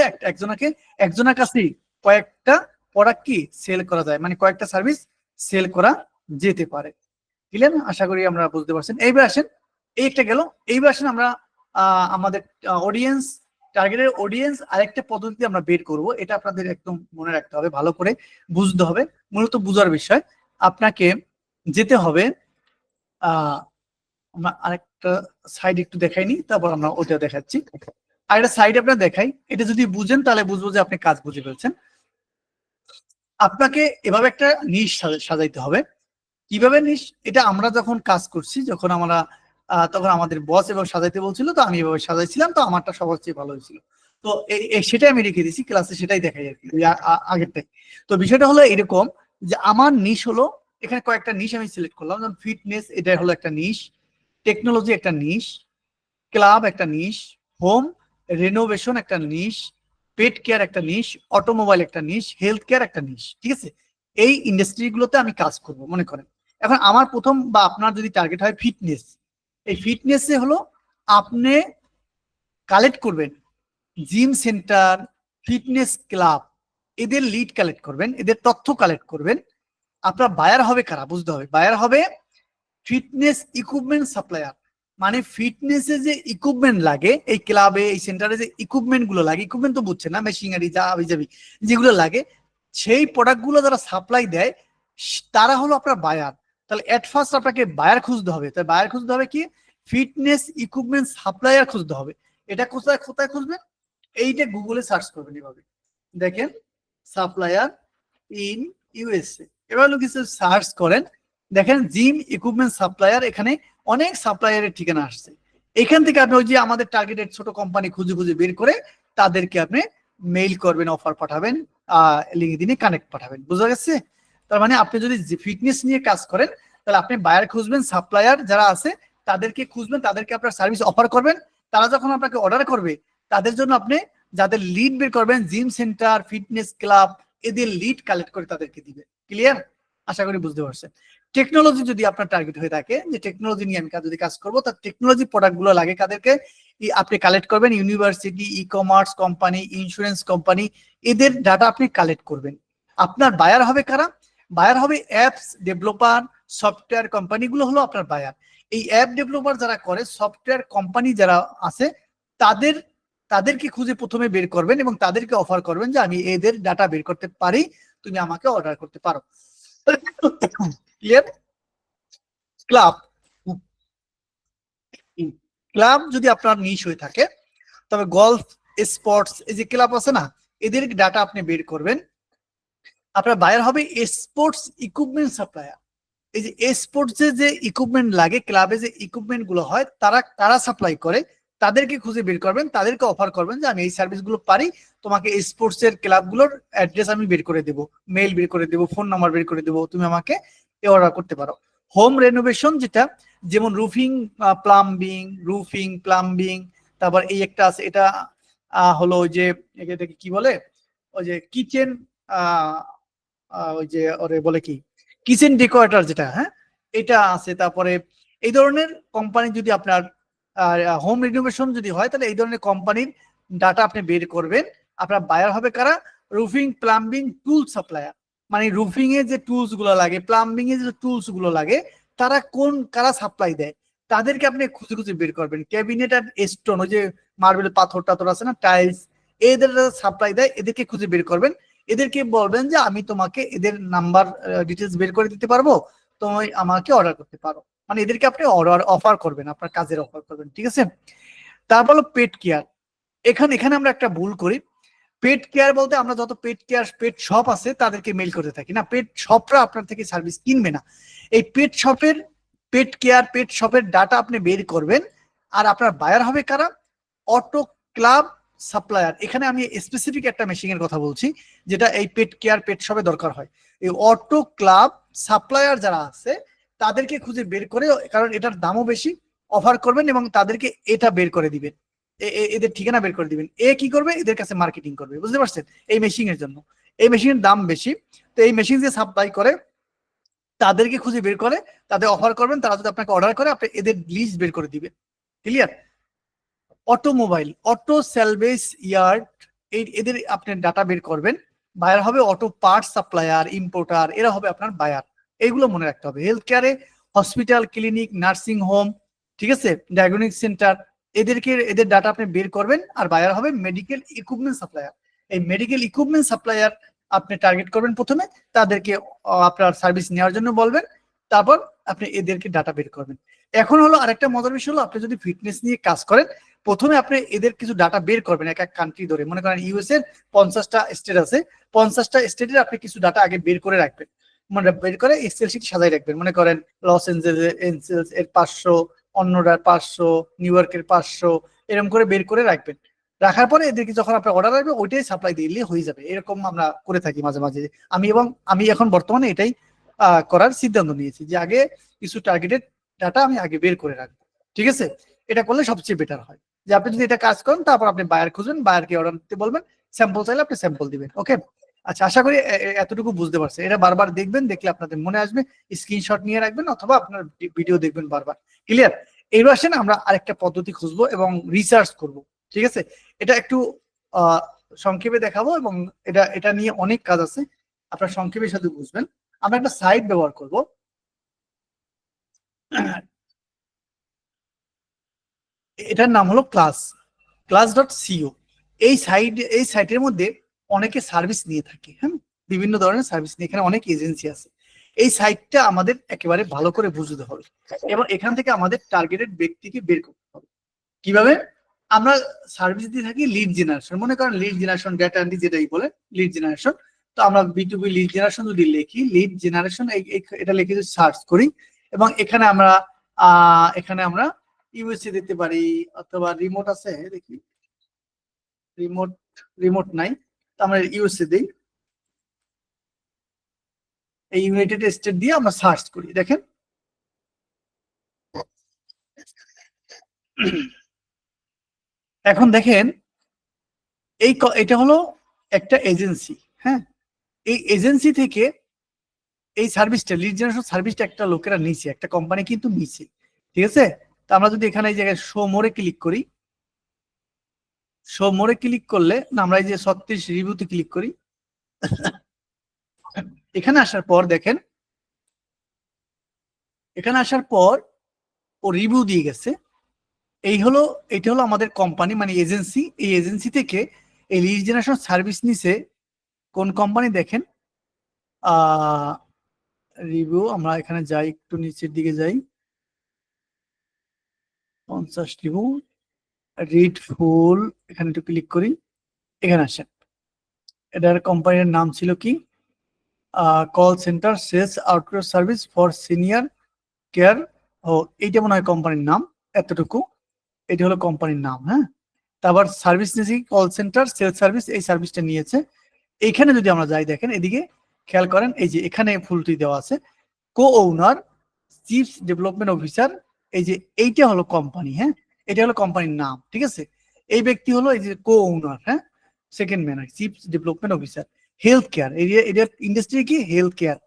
একজনের কাছেই কয়েকটা প্রোডাক্ট কি সেল করা যায়, মানে কয়েকটা সার্ভিস সেল করা যেতে পারে। ক্লিয়ার? আশা করি আমরা বুঝতে পারছেন। এইবার আসেন, এই একটা গেল। এইবার আসেন আমরা আমাদের অডিয়েন্স, টার্গেটের অডিয়েন্স আরেকটা পদ্ধতি আমরা বের করব। এটা আপনাদের একদম মনে রাখতে হবে, ভালো করে বুঝতে হবে। মূলত বুঝার বিষয়, আপনাকে যেতে হবে আমরা আরেকটা সাইড একটু দেখাইনি, তারপর আমরা ওটা দেখাচ্ছি। আরেকটা সাইড আপনার দেখাই, এটা যদি বুঝেন তাহলে বুঝবো যে আপনি কাজ বুঝে ফেলছেন। আপনাকে এভাবে একটা নিশ সাজাইতে হবে। কিভাবে নিশ, এটা আমরা যখন কাজ করছি, যখন আমরা তখন আমাদের বস এবং সাজাইতে বলছিল, তো আমি এভাবে সাজাইছিলাম, তো আমারটা সবার চেয়ে ভালো হয়েছিল। তো সেটাই আমি রেখে দিয়েছি ক্লাসে, সেটাই দেখাই আর কি আগেরটাই। তো বিষয়টা হলো এরকম যে আমার নিশ হলো, এখানে কয়েকটা নিশ আমি সিলেক্ট করলাম, যেমন ফিটনেস এটা হলো একটা নিশ, টেকনোলজি একটা নিশ, ক্লাব একটা নিশ, হোম রেনোভেশন একটা নিশ, পেট কেয়ার একটা নিশ, অটোমোবাইল একটা নিশ, হেলথ কেয়ার একটা নিশ, ঠিক আছে? এই ইন্ডাস্ট্রি গুলোতে আমি কাজ করব মনে করেন। এখন আমার প্রথম বা আপনার যদি টার্গেট হয় ফিটনেস, এই ফিটনেসে হলো আপনি কালেক্ট করবেন জিম সেন্টার, ফিটনেস ক্লাব, এদের লিড কালেক্ট করবেন, এদের তথ্য কালেক্ট করবেন। আপনার বায়ার হবে কারা বুঝতে হবে, বায়ার হবে ফিটনেস ইকুইপমেন্ট সাপ্লায়ার। মানে ফিটনেসে যে ইকুইপমেন্ট লাগে, এই ক্লাবে এই সেন্টারে যে ইকুইপমেন্ট গুলো লাগে, ইকুইপমেন্ট তো বুঝছেন না, মেশিনারি যা যাবি যেগুলো লাগে, সেই প্রোডাক্ট গুলো যারা সাপ্লাই দেয় তারা হলো আপনার বায়ার। তাহলে এট ফার্স্ট আপনাকে বায়ার খুঁজতে হবে। তাই বায়ার খুঁজতে হবে কি, ফিটনেস ইকুইপমেন্ট সাপ্লায়ার খুঁজতে হবে। এটা কোথায় কোথায় খুঁজবেন, এইটা গুগলে সার্চ করবেন এভাবে, দেখেন সাপ্লায়ার ইন ইউএসএ, এবার কিছু সার্চ করেন, দেখেন জিম ইকুইপমেন্ট সাপ্লায়ার, এখানে অনেক সাপ্লায়ারের ঠিকানা আসছে। এখান থেকে আপনি ওই যে আমাদের টার্গেটেড ছোট কোম্পানি খুঁজে খুঁজে বের করে তাদেরকে আপনি মেইল করবেন, অফার পাঠাবেন, লিঙ্কডিনে কানেক্ট পাঠাবেন। বুঝা গেছে? তার মানে আপনি যদি ফিটনেস নিয়ে কাজ করেন তাহলে আপনি বায়ার খুঁজবেন, সাপ্লায়ার যারা আছে তাদেরকে খুঁজবেন, তাদেরকে আপনার সার্ভিস অফার করবেন। তারা যখন আপনাকে অর্ডার করবে তাদের জন্য আপনি যাদের লিড বের করবেন, জিম সেন্টার, ফিটনেস ক্লাব, এদের লিড কালেক্ট করে তাদেরকে দিবে। ক্লিয়ার? আশা করি বুঝতে পারছেন। টেকনোলজি যদি আপনার টার্গেট হয়ে থাকে যে টেকনোলজি নিয়ে আমি যদি কাজ করবো, তার টেকনোলজি প্রোডাক্ট গুলো লাগে কাদেরকে, আপনি কালেক্ট করবেন university, e commerce company, insurance company, এদের ডাটা আপনি কালেক্ট করবেন। আপনার বায়ার হবে কারা, বায়ার হবে অ্যাপস ডেভেলপার, সফটওয়্যার কোম্পানিগুলো হলো আপনার বায়ার। এই অ্যাপ ডেভেলপার যারা করে, সফটওয়্যার কোম্পানি যারা আছে, তাদেরকে খুঁজে প্রথমে বের করবেন এবং তাদেরকে অফার করবেন যে আমি এদের ডাটা বের করতে পারি, তুমি আমাকে অর্ডার করতে পারো। ক্লিয়ার? ক্লাব, ক্লাব যদি আপনার নিশ হয়ে থাকে, তবে গলফ স্পোর্টস, এই যে ক্লাব আছে না, এদের ডাটা আপনি বের করবেন। আপনার বায়ার হবে স্পোর্টস ইকুইপমেন্ট সাপ্লায়ার। এই যে স্পোর্টস যে ইকুইপমেন্ট লাগে, ক্লাবে যে ইকুইপমেন্ট গুলো হয়, তারা সাপ্লাই করে, তাদেরকে খুঁজে বের করবেন, তাদেরকে অফার করবেন যে আমি এই সার্ভিস গুলো পারি, তোমাকে স্পোর্টস এর ক্লাবগুলোর অ্যাড্রেস আমি বের করে দেবো, মেইল বের করে দেবো, ফোন নাম্বার বের করে দেবো, তুমি আমাকে অর্ডার করতে পারো। হোম রেনোভেশন যেটা, যেমন রুফিং প্লাম্বিং, তারপর এই একটা আছে, এটা হলো ওই যে এটাকে কি বলে, ওই যে কিচেন, ওই যে ওরে বলে কি, কিচেন ডেকোরেটর যেটা, হ্যাঁ এটা আছে। তারপরে এই ধরনের কোম্পানি যদি আপনার হোম রিনোভেশন যদি হয়, তাহলে এই ধরনের কোম্পানির ডাটা আপনি বের করবেন। আপনার বায়ার হবে কারা? রুফিং প্লাম্বিং টুল সাপ্লায়ার, মানে রুফিং এ যে টুলস গুলো লাগে, প্লাম্বিং এ যে টুলস গুলো লাগে, তারা কারা সাপ্লাই দেয়, তাদেরকে আপনি খুঁজে খুঁজে বের করবেন। ক্যাবিনেট আর স্টোন, ওই যে মার্বেল পাথর টাথর আছে না, টাইলস, এদের সাপ্লাই দেয়, এদেরকে খুঁজে বের করবেন। এদেরকে বলবেন যে আমি তোমাকে এদের নাম্বার ডিটেলস বের করে দিতে পারবো, তুমি আমাকে অর্ডার করতে পারো, মানে এদেরকে আপনি অফার করবেন, আপনার কাজের অফার করবেন, ঠিক আছে। তারপর হলো পেট কেয়ার। এখানে আমরা একটা ভুল করি। পেট কেয়ার বলতে আমরা যত পেট কেয়ার পেট শপ আছে তাদেরকে মেল করতে থাকি না, পেট শপরা আপনার থেকে সার্ভিস কিনবে না। এই পেট শপের ডাটা আপনি বের করবেন। আর আপনার বায়ার হবে কারা? Auto club supplier. এখানে আমি স্পেসিফিক একটা মেশিন এর কথা বলছি, যেটা এই পেট কেয়ার পেট শপে দরকার হয়। এই অটো ক্লাব সাপ্লায়ার যারা আছে, তাদেরকে খুঁজে বের করে, কারণ এটার দামও বেশি, অফার করবেন এবং তাদেরকে এটা বের করে দিবেন, এদের ঠিকানা বের করে দিবেন। এ কি করবে? এদের কাছে মার্কেটিং করবে, বুঝতে পারছেন? এই মেশিন এর জন্য, এই মেশিনের দাম বেশি, তো এই মেশিন যে সাপ্লাই করে তাদেরকে খুঁজে বের করে, তাদের অফার করবেন, তারা যদি আপনাকে অর্ডার করে, আপনি এদের লিস্ট বের করে দিবেন। ক্লিয়ার? অটোমোবাইল, অটো সেলভেজ ইয়ার্ড, এদের আপনি ডাটা বের করবেন। বায়ার হবে অটো পার্টস সাপ্লায়ার, ইম্পোর্টার, এরা হবে আপনার বায়ার। এইগুলো মনে রাখতে হবে। হেলথ কেয়ারে হসপিটাল, ক্লিনিক, নার্সিং হোম, ঠিক আছে, ডায়াগনস্টিক সেন্টার, এদের ডাটা আপনি বের করবেন। আর বায়ার হবে মেডিকেল ইকুইপমেন্ট সাপ্লায়ার। এই মেডিকেল ইকুইপমেন্ট সাপ্লায়ার আপনি টার্গেট করবেন প্রথমে, তাদেরকে আপনার সার্ভিস নেওয়ার জন্য বলবেন, তারপর আপনি এদেরকে ডাটা বের করবেন। এখন হলো আরেকটা মজার বিষয় হলো, আপনি যদি ফিটনেস নিয়ে কাজ করেন, প্রথমে আপনি এদের কিছু ডাটা বের করবেন, এক এক কান্ট্রি ধরে। মনে করেন ইউএস এর 50টা স্টেট আছে, 50টা স্টেটের আপনি কিছু ডাটা আগে বের করে রাখবেন, মানে বের করে এক্সেল শিট সাজাই রাখবেন। মনে করেন লস এঞ্জেলস এর 500, অন্যরা 500, নিউ ইয়র্কের 500, এরকম করে বের করে রাখবেন। রাখার পরে এদেরকে যখন আপনার অর্ডার আসবে, ওইটাই সাপ্লাই দিলে হয়ে যাবে। এরকম আমরা করে থাকি মাঝে মাঝে। আমি এখন বর্তমানে এটাই করার সিদ্ধান্ত নিয়েছি, যে আগে কিছু টার্গেটেড ডাটা আমি আগে বের করে রাখবো, ঠিক আছে। এটা করলে সবচেয়ে বেটার হয়, যে আপনি যদি এটা কাজ করেন, তারপর আপনি বায়ার খুঁজবেন, বায়ারকে অর্ডার দিতে বলবেন, স্যাম্পল চাইলে আপনি স্যাম্পল দিবেন। ওকে, আচ্ছা, আশা করি এতটুকু বুঝতে পারছেন। এটা বারবার দেখবেন, দেখলে আপনাদের মনে আসবে, স্ক্রিনশট নিয়ে রাখবেন, অথবা আপনার ভিডিও দেখবেন বারবার। ক্লিয়ার? এইবার আসেন আমরা আরেকটা পদ্ধতি খুঁজবো এবং রিসার্চ করব, ঠিক আছে। এটা একটু সংক্ষেপে দেখাবো, এবং এটা নিয়ে অনেক কাজ আছে, আপনার সংক্ষেপের সাথে বুঝবেন। আমরা একটা সাইট ব্যবহার করব, এটার নাম হলো ক্লাস.co। এই সাইটের মধ্যে অনেকে সার্ভিস নিয়ে থাকে, হ্যাঁ, বিভিন্ন ধরনের সার্ভিস নিয়ে, এখানে অনেক এজেন্সি আছে। এই সাইটটা আমাদের একেবারে ভালো করে বুঝতে হবে, এবং এখান থেকে আমাদের টার্গেটেড ব্যক্তিকে বের করতে হবে। কিভাবে? আমরা সার্ভিস দিয়ে থাকি লিড জেনারেশন, মনে করেন লিড জেনারেশন, ডেটা এন্ট্রি যেটাই বলে লিড জেনারেশন। তো আমরা B2B লিড জেনারেশন যদি লিখি, লিড জেনারেশন এটা লিখে যদি সার্চ করি, এবং এখানে আমরা ইউএসএ দিতে পারি, অথবা রিমোট আছে, দেখি রিমোট নাই, তো আমরা ইউএসএ দিই, এই ইউনাইটেড স্টেট দিয়ে আমরা সার্চ করি। দেখেন, এখন দেখেন এটা হলো একটা এজেন্সি, হ্যাঁ। এই এজেন্সি থেকে এই সার্ভিসটা, লিড জেনারেশন সার্ভিসটা একটা লোকেরা নিছে, একটা কোম্পানি কিন্তু নিছে, ঠিক আছে। তো আমরা যদি এখানে এই জায়গায় শো মোরে ক্লিক করি, শো মোরে ক্লিক করলে না, আমরা এই যে 36 রিভিউতে ক্লিক করি, এখানে আসার পর দেখেন, এখানে আসার পর ও রিভিউ দিয়ে গেছে। এটা হলো আমাদের কোম্পানি, মানে এজেন্সি। এই এজেন্সি থেকে এই লিড জেনারেশন সার্ভিস নিছে কোন কোম্পানি দেখেন, রিভিউ, আমরা এখানে যাই, একটু নিচের দিকে যাই, 50 রিভিউ, রিড ফুল, এখানে একটু ক্লিক করি, এখানে আসেন। এটার কোম্পানির নাম ছিল কি, call centre sales outdoor service for senior care. ও, এইটা মনে হয় কোম্পানির নাম, এতটুকু। এটা হলো কোম্পানির নাম, হ্যাঁ। তারপর সার্ভিস নিয়েছি কল সেন্টার সেলস সার্ভিস, এই সার্ভিসটা নিয়েছে। এইখানে যদি আমরা যাই, দেখেন এদিকে খেয়াল করেন, এই যে এখানে ফুলটি দেওয়া আছে, কো ওনার চিফ ডেভেলপমেন্ট অফিসার, এই যে এইটা হলো কোম্পানি, হ্যাঁ, এটা হলো কোম্পানির নাম, ঠিক আছে। এই ব্যক্তি হলো এই যে কো ওনার, হ্যাঁ, second manager chief development officer, health care, এটার ইন্ডাস্ট্রি কি হেলথ কেয়ার।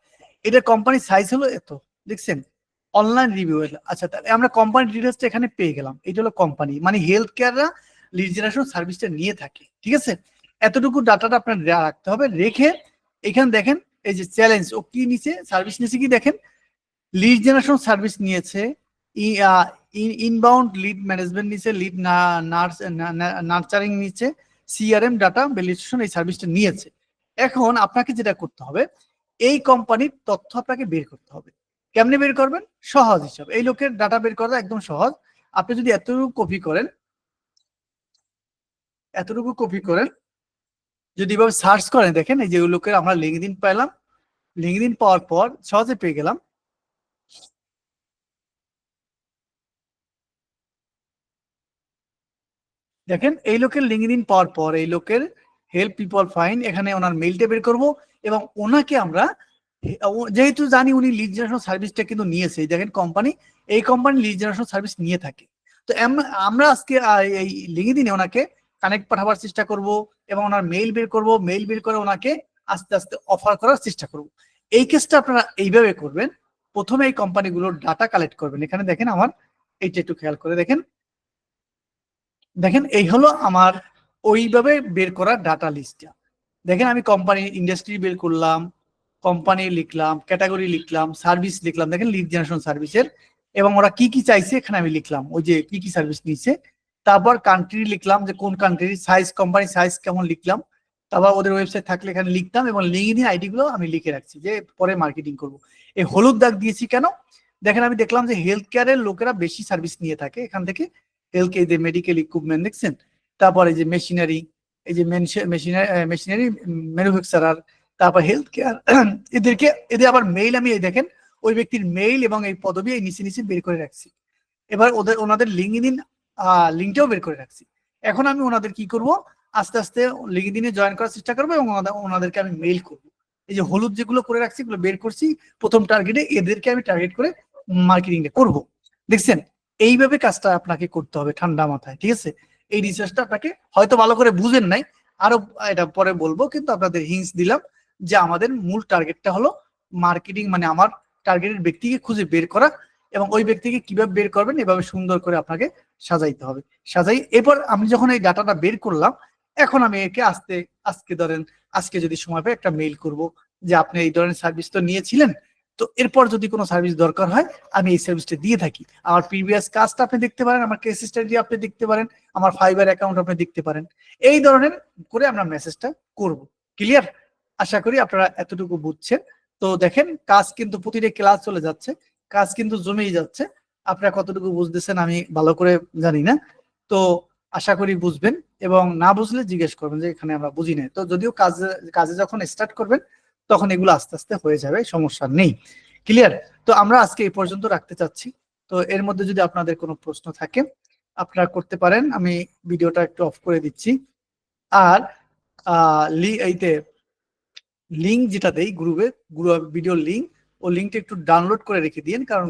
এটার কোম্পানির সাইজ হলো এত, দেখছেন, অনলাইন রিভিউ। আচ্ছা, তাহলে আমরা কোম্পানি ডিটেলসটা এখানে পেয়ে গেলাম। এটা হলো কোম্পানি, মানে হেলথ কেয়াররা লিড জেনারেশন সার্ভিসটা নিয়ে থাকে, ঠিক আছে। এতটুকু ডাটাটা আপনার রাখতে হবে। রেখে এখানে দেখেন এই যে চ্যালেঞ্জ, ও কি নিচে সার্ভিস নিয়েছে কি দেখেন, লিড জেনারেশন সার্ভিস নিয়েছে, ইনবাউন্ড লিড ম্যানেজমেন্ট নিচে, লিড নার্চারিং নিচে, সিআরএম ডাটা ভ্যালিডেশন, এই সার্ভিসটা নিয়েছে। এখন আপনাকে যেটা করতে হবে, এই কোম্পানির তথ্য আপনাকে বের করতে হবে। কেমনে বের করবেন? সহজ হিসাব, এই লোকের ডাটা বের করা একদম সহজ। আপনি যদি এতটুকু কপি করেন, যদি এভাবে সার্চ করেন, দেখেন এই যে লোকের আমরা লিঙ্কডইন পেলাম, লিঙ্কডইন পাওয়ার পর সহজে পেয়ে গেলাম। দেখেন এই লোকের লিঙ্কডইন পাওয়ার পর এই লোকের হেল্প পিপল ফাইন্ড, এখানে ওনার মেইলটা বের করব, এবং ওনাকে আমরা, যেহেতু জানি উনি লিড জেনারেশন সার্ভিসটা কিন্তু নিয়েছে, দেখেন কোম্পানি, এই কোম্পানি লিড জেনারেশন সার্ভিস নিয়ে থাকে। তো আমরা আজকে এই লিঙ্কডইনে ওনাকে কানেক্ট পাঠাবার চেষ্টা করব, এবং ওনার মেইল বের করব, মেইল বের করে ওনাকে আস্তে আস্তে অফার করার চেষ্টা করব। এই কেসটা আপনারা এইভাবে করবেন। প্রথমে এই কোম্পানিগুলোর ডাটা কালেক্ট করবেন। এখানে দেখেন আমার এইটা একটু খেয়াল করে দেখেন, দেখেন এই হলো আমার ওইভাবে বের করা ডাটা লিস্টটা। দেখেন আমি কোম্পানি ইন্ডাস্ট্রি বের করলাম, কোম্পানি লিখলাম, ক্যাটাগরি লিখলাম, সার্ভিস লিখলাম, দেখেন লিড জেনারেশন সার্ভিসের, এবং ওরা কি কি চাইছে এখানে আমি লিখলাম, ওই যে কি কি সার্ভিস নিচ্ছে। তারপর কান্ট্রি লিখলাম, যে কোন কান্ট্রির সাইজ, কোম্পানি সাইজ কেমন লিখলাম। তারপর ওদের ওয়েবসাইট থাকলে এখানে লিখতাম, এবং লিঙ্কডইন আইডি গুলো আমি লিখে রাখছি, যে পরে মার্কেটিং করব। এই হলুদ দাগ দিয়েছি কেন? দেখেন আমি দেখলাম যে হেলথ কেয়ারের লোকেরা বেশি সার্ভিস নিয়ে থাকে এখান থেকে, হেলথ কেয়ার, মেডিকেল ইকুইপমেন্ট দেখছেন, তারপর এই যে মেশিনারি, এই যে মেশিনারি ম্যানুফ্যাকচারার, তারপর হেলথ কেয়ার, এদের আবার মেইল আমি এই দেখেন ওই ব্যক্তির মেইল এবং এই পদবি এই নিচে নিচে বের করে রাখছি। এবার ওনাদের লিঙ্কডইন লিঙ্কটাও বের করে রাখছি। এখন আমি ওনাদের কি করব, আস্তে আস্তে লিঙ্কডইনে জয়েন করার চেষ্টা করবো, এবং ওনাদেরকে আমি মেইল করব। এই যে হলুদ যেগুলো করে রাখছি এগুলো বের করছি প্রথম টার্গেটে, এদেরকে আমি টার্গেট করে মার্কেটিংটা করব। দেখছেন, এইভাবে কাজটা আপনাকে করতে হবে ঠান্ডা মাথায়, ঠিক আছে। এই রিসার্চটা আপনাকে হয়তো ভালো করে বুঝেন নাই, আরো এটা পরে বলবো, কিন্তু আপনাদের হিন্টস দিলাম যে আমাদের মূল টার্গেটটা হলো মার্কেটিং, মানে আমার টার্গেটের ব্যক্তিকে খুঁজে বের করা, এবং ওই ব্যক্তিকে কিভাবে বের করবেন এভাবে সুন্দর করে আপনাকে সাজাইতে হবে। এরপর আমি যখন এই ডাটাটা বের করলাম, এখন আমি একে আজকে ধরেন, আজকে যদি সময় পাই একটা মেইল করব, যে আপনি এই ধরনের সার্ভিস তো নিয়েছিলেন, তো এরপর যদি কোনো সার্ভিস দরকার হয় আমি এই সার্ভিসটা দিয়ে থাকি। আমার প্রিভিয়াস কাজটা আপনি দেখতে পারেন, আমার কেস স্টাডি আপনি দেখতে পারেন, আমার ফাইবার অ্যাকাউন্ট আপনি দেখতে পারেন। এই ধরনের করে আমরা মেসেজটা করব। ক্লিয়ার? আশা করি আপনারা এতটুকু বুঝছেন। তো দেখেন কাজ কিন্তু প্রতিটা ক্লাস চলে যাচ্ছে, কাজ কিন্তু জমেই যাচ্ছে। আপনারা কতটুকু বুঝতেছেন আমি ভালো করে জানি না, তো আশা করি বুঝবেন, এবং না বুঝলে জিজ্ঞেস করবেন যে এখানে আমরা বুঝি না। তো যদিও কাজে যখন স্টার্ট করবেন তখন এগুলো আস্তে আস্তে হয়ে যাবে, সমস্যা নেই। ক্লিয়ার? তো আমরা আজকে এই পর্যন্ত রাখতে চাচ্ছি। তো এর মধ্যে যদি আপনাদের কোনো প্রশ্ন থাকে আপনারা করতে পারেন। আমি ভিডিওটা একটু অফ করে দিচ্ছি। আর এইতে লিঙ্ক যেটা দেই গ্রুপে, ভিডিও লিঙ্ক, ও লিঙ্কটা একটু ডাউনলোড করে রেখে দিন, কারণ